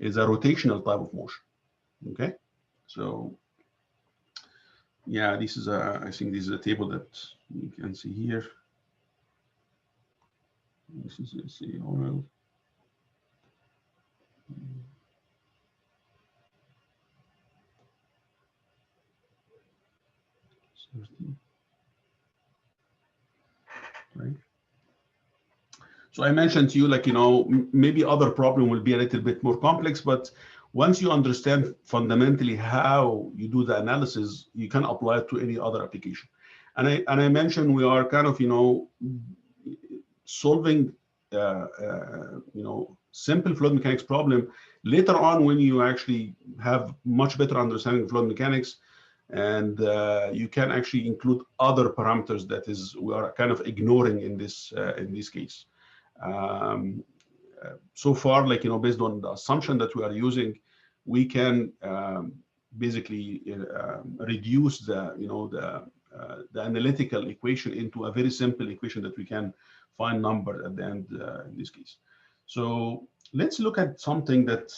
a rotational type of motion, okay? So yeah, this is I think this is a table that you can see here. This is, let's see, oil. 30. Right. So I mentioned to you, like, maybe other problem will be a little bit more complex, but once you understand fundamentally how you do the analysis, you can apply it to any other application. And I mentioned we are kind of, solving, simple fluid mechanics problem. Later on, when you actually have much better understanding of fluid mechanics, and you can actually include other parameters that is we are kind of ignoring in this case. So far, like, based on the assumption that we are using, we can basically reduce the analytical equation into a very simple equation that we can find number at the end in this case. So let's look at something that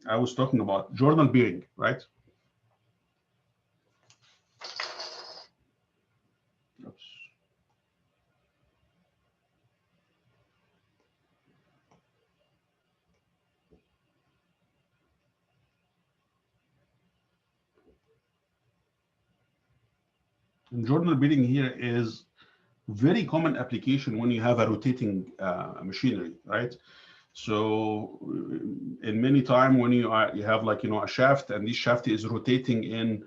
I was talking about, journal bearing, right? Oops. And journal bearing here is very common application when you have a rotating machinery, right? So in many time when you have, like, a shaft, and this shaft is rotating in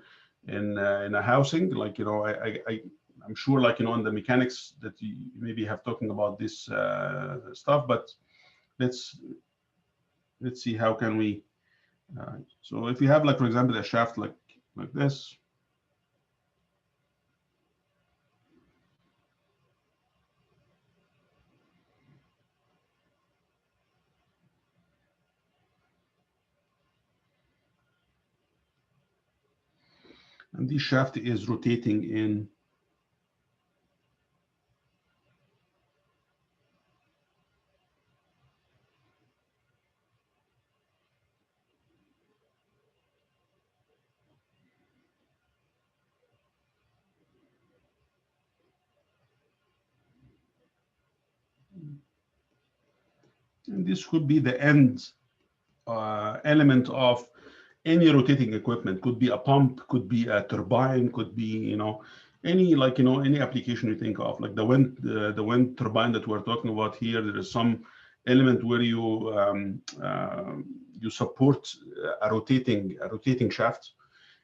a housing, like, I'm sure, like, in the mechanics that you maybe have talking about this stuff, but let's see how can we. So if you have, like, for example, a shaft like this. And this shaft is rotating in and this could be the end element of any rotating equipment. Could be a pump, could be a turbine, could be, any, like, any application you think of, like the wind turbine that we're talking about here. There is some element where you you support a rotating shaft,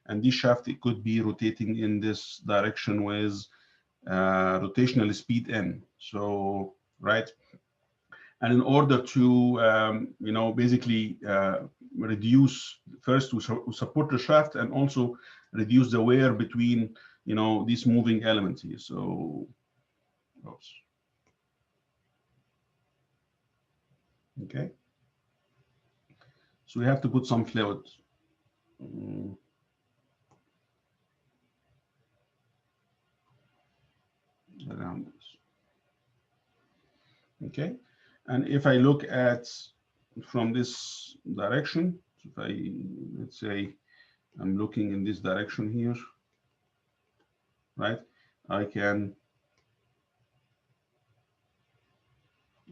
and this shaft, it could be rotating in this direction with rotational speed n. So, right. And in order to, basically reduce, first to support the shaft, and also reduce the wear between, these moving elements here. So, oops. Okay. So we have to put some fluid around this. Okay. And if I look at from this direction, if let's say I'm looking in this direction here, right? I can,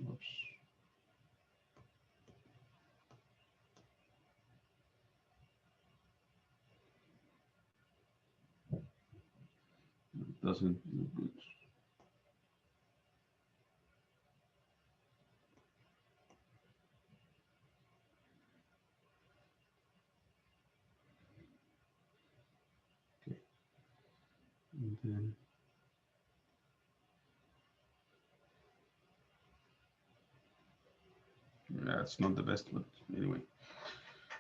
oops. It doesn't look good. And then that's not the best, but anyway.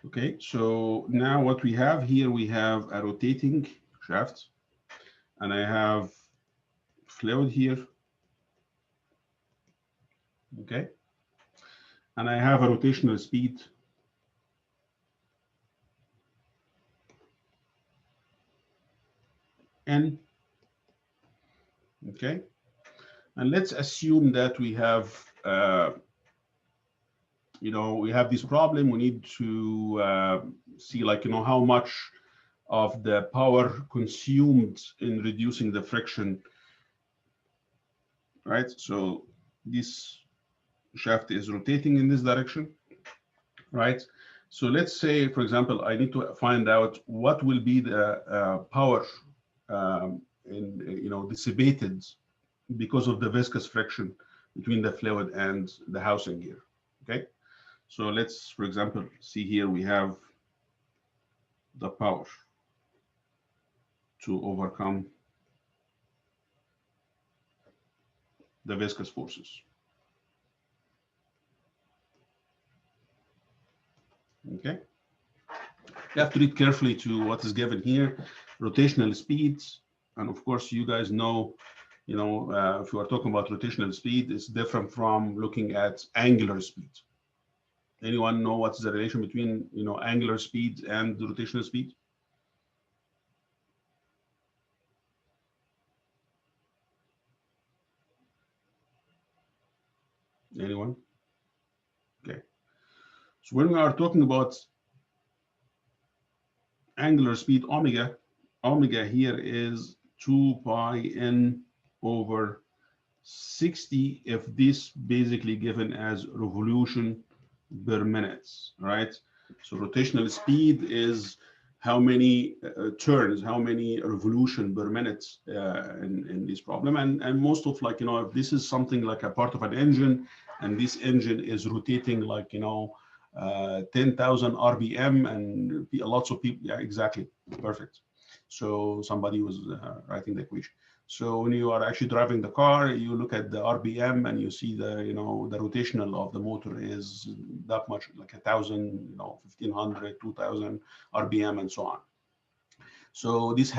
Okay, so now what we have here, we have a rotating shaft, and I have fluid here. Okay, and I have a rotational speed n. Okay, and let's assume that we have we have this problem. We need to see, like, how much of the power consumed in reducing the friction, right? So this shaft is rotating in this direction, right? So let's say, for example, I need to find out what will be the power dissipated because of the viscous friction between the fluid and the housing here. Okay, so let's, for example, see here we have the power to overcome the viscous forces. Okay, you have to read carefully to what is given here, rotational speeds, and of course you guys know, if you are talking about rotational speed, it's different from looking at angular speed. Anyone know what's the relation between angular speed and the rotational speed? Anyone? Okay. So when we are talking about angular speed omega, omega here is 2 pi n over 60 if this basically given as revolution per minute, right? So rotational speed is how many turns, how many revolution per minute in this problem. And most of if this is something like a part of an engine and this engine is rotating 10,000 RPM and lots of people, yeah, exactly, perfect. So somebody was writing the equation. So when you are actually driving the car, you look at the RPM and you see the the rotational of the motor is that much, like 1,000, 1,500, 2,000 RPM and so on. So this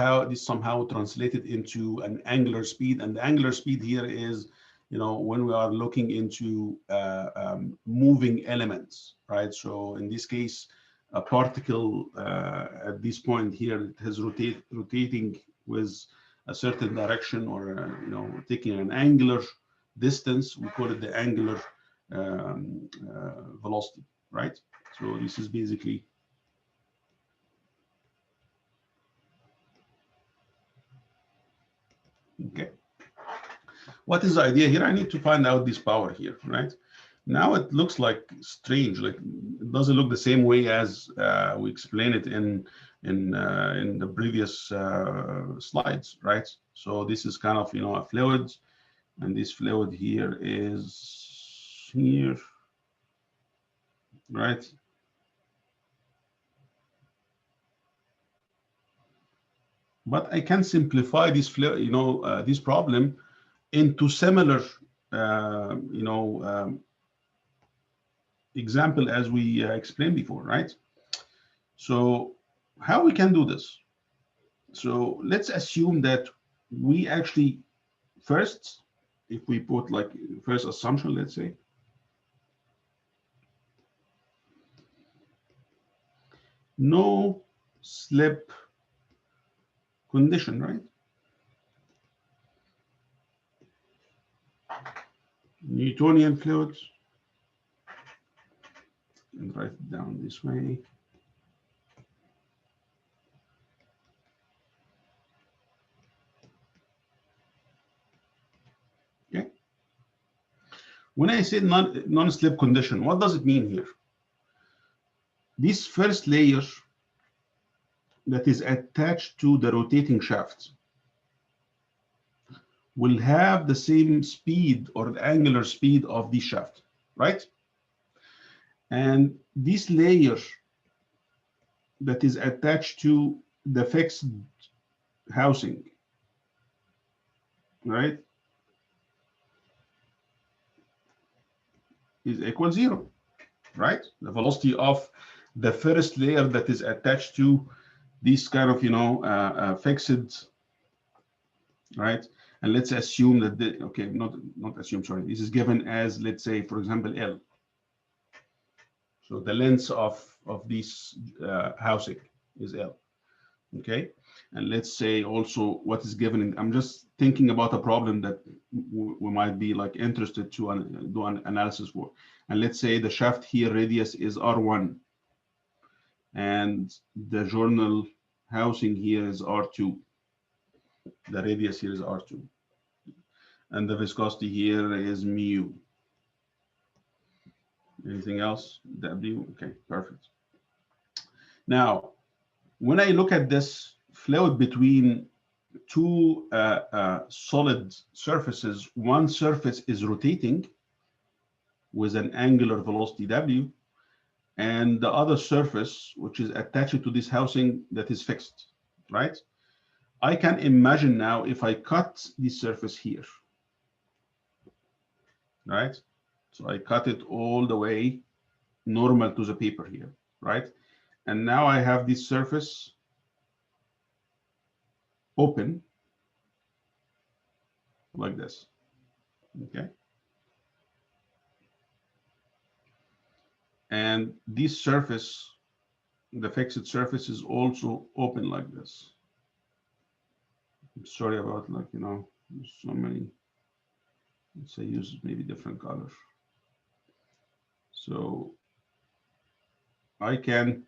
somehow translated into an angular speed, and the angular speed here is when we are looking into moving elements, right? So in this case, a particle at this point here, it has rotating with a certain direction, or taking an angular distance. We call it the angular velocity, right? So this is basically okay. What is the idea here? I need to find out this power here, right? Now it looks like strange, like it doesn't look the same way as we explained it in the previous slides, right? So this is kind of a fluid, and this fluid here is here, right? But I can simplify this this problem into similar example as we explained before, right? So how we can do this? So let's assume that we actually first, if we put like first assumption, let's say, no slip condition, right? Newtonian fluid, and write it down this way. Okay. When I say non-slip condition, what does it mean here? This first layer that is attached to the rotating shaft will have the same speed or the angular speed of the shaft, right? And this layer that is attached to the fixed housing, right, is equal 0, right? The velocity of the first layer that is attached to this kind of fixed, right? And let's assume that not assume, sorry, this is given as, let's say, for example, L. So the length of this housing is L, okay? And let's say also what is given, I'm just thinking about a problem that we might be like interested to do an analysis for. And let's say the shaft here radius is R1, and the journal housing here is R2. The radius here is R2. And the viscosity here is mu. Anything else? W, okay, perfect. Now, when I look at this fluid between two solid surfaces, one surface is rotating with an angular velocity W, and the other surface, which is attached to this housing, that is fixed, right? I can imagine now if I cut this surface here, right? So I cut it all the way normal to the paper here, right? And now I have this surface open like this, okay? And this surface, the fixed surface, is also open like this. I'm sorry about, like, you know, so many, let's say use maybe different colors. So I can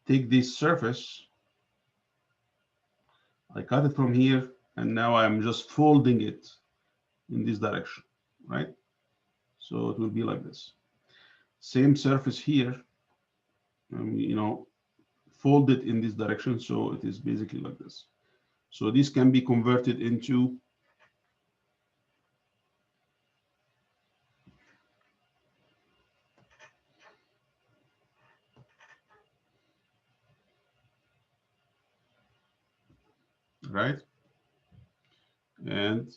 take this surface, I cut it from here, and now I'm just folding it in this direction, right? So it will be like this. Same surface here, you know, fold it in this direction, so it is basically like this. So this can be converted into right, and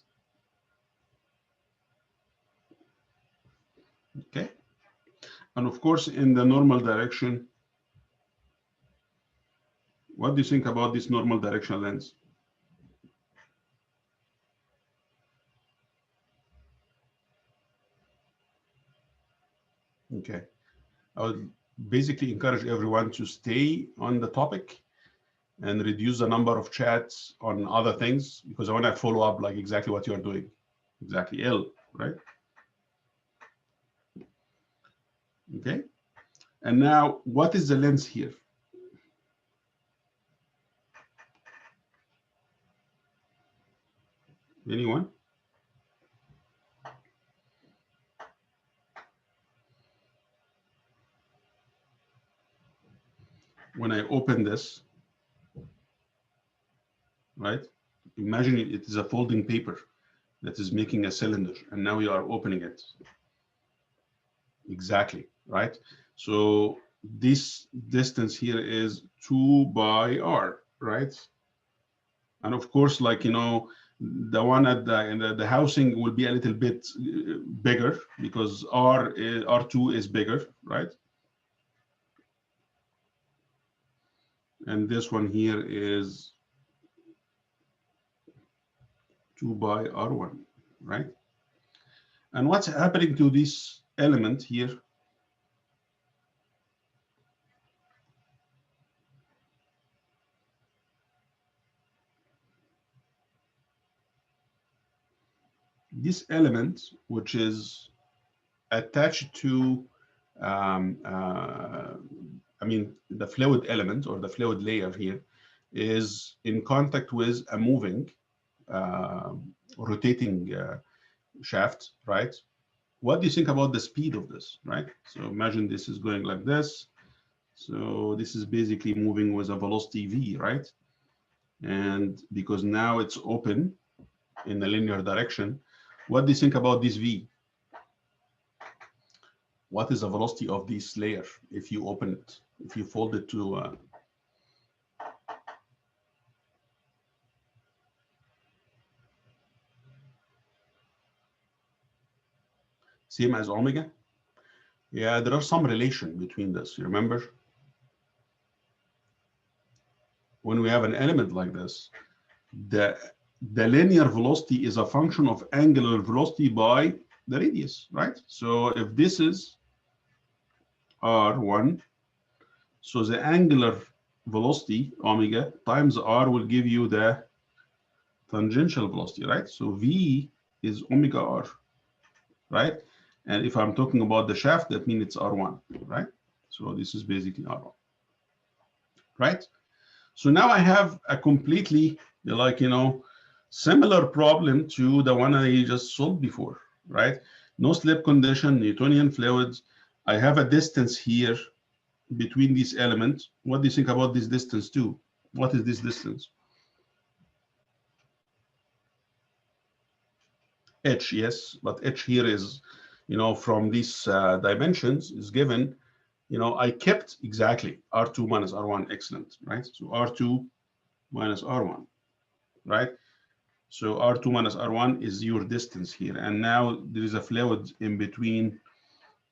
okay, and of course in the normal direction. What do you think about this normal direction lens? Okay, I would basically encourage everyone to stay on the topic and reduce the number of chats on other things, because I want to follow up like exactly what you're doing. Exactly, L, right? Okay, and now what is the lens here? Anyone? When I open this, right? Imagine it is a folding paper that is making a cylinder, and now you are opening it. Exactly, right? So this distance here is 2 by R, right? And of course, like, you know, the one at the housing will be a little bit bigger because R2 is bigger, right? And this one here is 2 by R1, right? And what's happening to this element here? This element, which is attached to, I mean, the fluid element or the fluid layer here, is in contact with a moving, rotating shaft, right? What do you think about the speed of this, right? So imagine this is going like this. So this is basically moving with a velocity v, right? And because now it's open in a linear direction, what do you think about this v? What is the velocity of this layer if you open it, if you fold it to same as omega? Yeah, there are some relation between this. You remember? When we have an element like this, the linear velocity is a function of angular velocity by the radius, right? So if this is R1, so the angular velocity, omega, times R will give you the tangential velocity, right? So V is omega R, right? And if I'm talking about the shaft, that means it's R1, right? So this is basically R1, right? So now I have a completely, like, you know, similar problem to the one I just solved before, right? No slip condition, Newtonian fluids, I have a distance here between these elements. What do you think about this distance too? What is this distance? H, yes, but H here is, from these dimensions is given, I kept exactly R2 minus R1, excellent, right? So R2 minus R1, right? So R2 minus R1 is your distance here. And now there is a fluid in between,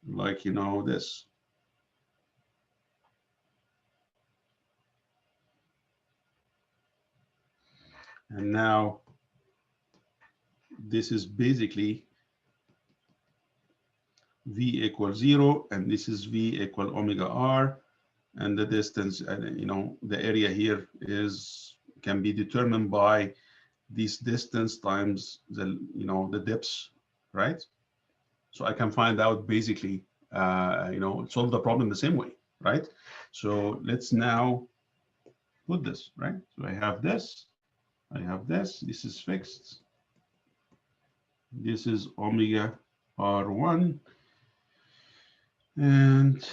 like, this. And now this is basically V equals 0, and this is V equal omega R, and the distance, the area here can be determined by this distance times the depths, right? So I can find out basically, solve the problem the same way, right? So let's now put this, right? So I have this, this is fixed. This is omega R1, and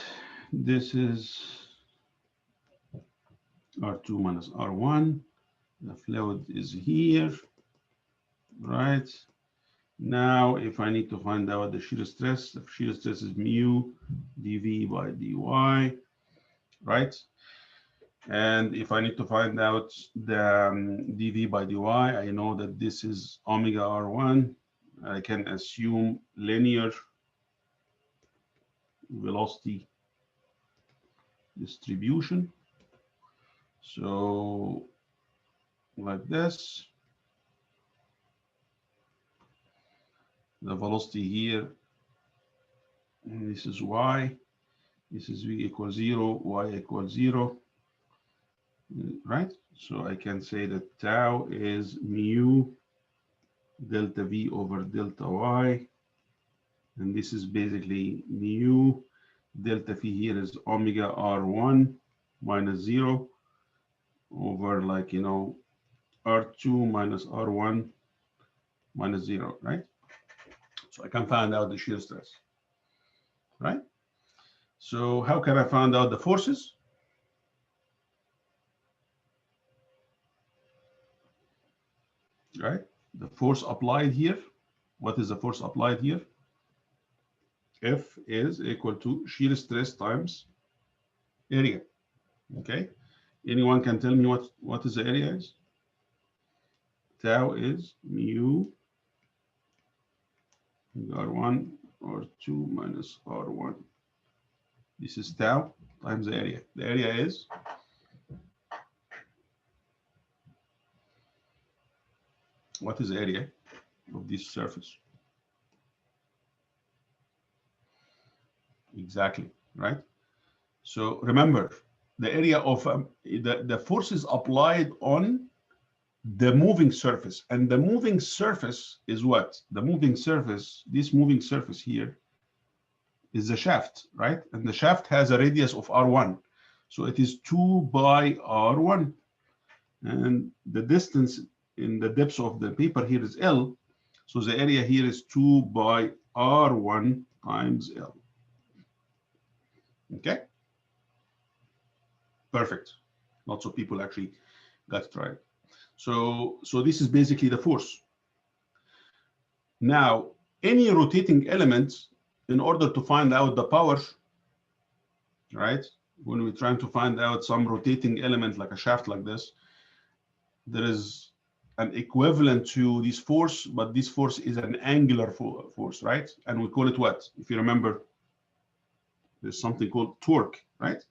this is R2 minus R1. The fluid is here, right? Now, if I need to find out the shear stress is mu dV by dy, right? And if I need to find out the dV by dy, I know that this is omega R1. I can assume linear velocity distribution. So like this, the velocity here, this is y, this is v equals 0, y equals 0, right? So I can say that tau is mu delta v over delta y, and this is basically mu delta v here is omega r1 minus 0 over, like, r2 minus r1 minus 0, right? So I can find out the shear stress, right? So how can I find out the forces? Right? The force applied here. What is the force applied here? F is equal to shear stress times area. Okay. Anyone can tell me what is the area is? Tau is mu R1 R2 minus R1. This is tau times the area. The area is what is the area of this surface? Exactly, right? So remember, the area of the forces applied on the moving surface, and the moving surface is what? The moving surface, this moving surface here is the shaft, right? And the shaft has a radius of R1. So it is 2 by R1. And the distance in the depth of the paper here is L. So the area here is 2 by R1 times L. Okay? Perfect. Lots of people actually got it right. So this is basically the force. Now, any rotating element, in order to find out the power, right? When we're trying to find out some rotating element like a shaft like this, there is an equivalent to this force, but this force is an angular force, right? And we call it what? If you remember, there's something called torque, right?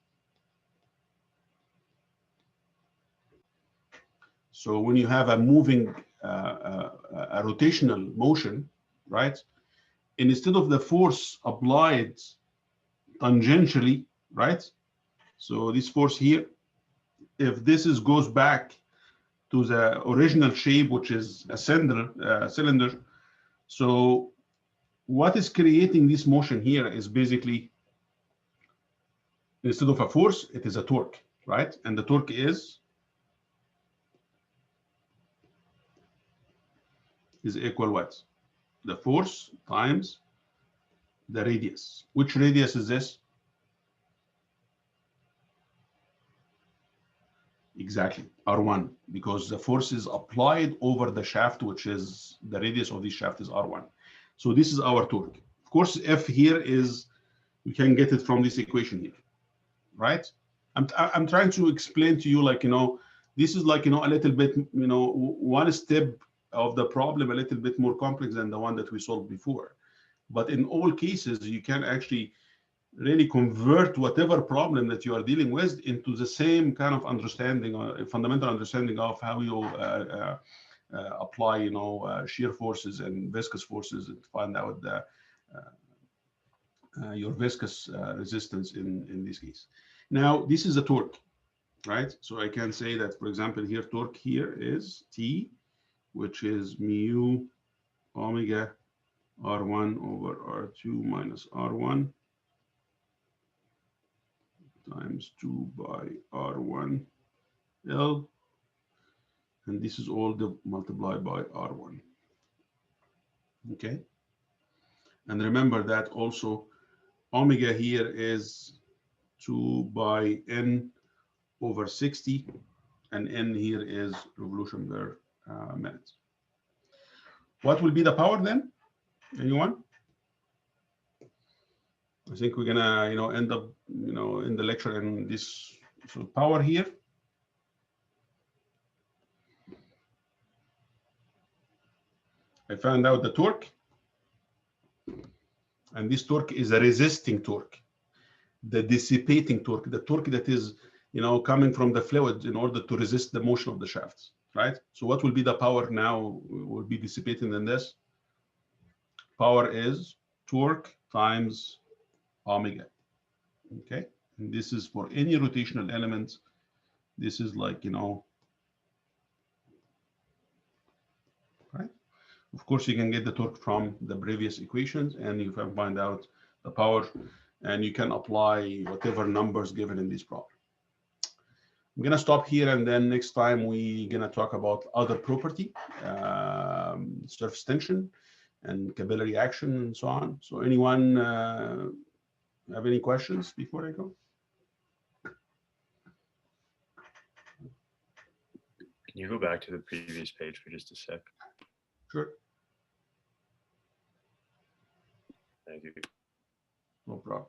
So when you have a moving, a rotational motion, right? And instead of the force applied tangentially, right? So this force here, if this goes back to the original shape, which is a cylinder. So what is creating this motion here is basically, instead of a force, it is a torque, right? And the torque is equal what? The force times the radius. Which radius is this? Exactly, R1, because the force is applied over the shaft, which is the radius of this shaft is R1. So this is our torque. Of course, F here is, you can get it from this equation here, right? I'm trying to explain to you, like, this is like, a little bit, one step of the problem, a little bit more complex than the one that we solved before. But in all cases, you can actually really convert whatever problem that you are dealing with into the same kind of understanding, or fundamental understanding of how you apply, shear forces and viscous forces, and find out the your viscous resistance in this case. Now, this is a torque, right? So I can say that, for example, here torque here is T, which is mu omega R1 over R2 minus R1 times 2 by R1 L, and this is all multiplied by R1. Okay, and remember that also omega here is 2 by N over 60, and N here is revolution per minute. What will be the power then? Anyone? I think we're gonna, end up, in the lecture in this. So power here. I found out the torque, and this torque is a resisting torque, the dissipating torque, the torque that is, coming from the fluid in order to resist the motion of the shafts, right? So what will be the power now will be dissipating in this? Power is torque times omega, okay? And this is for any rotational element. This is like, right? Of course, you can get the torque from the previous equations, and you can find out the power, and you can apply whatever numbers given in this problem. I'm gonna stop here, and then next time we're gonna talk about other property, surface tension and capillary action and so on. So anyone have any questions before I go? Can you go back to the previous page for just a sec? Sure. Thank you. No problem.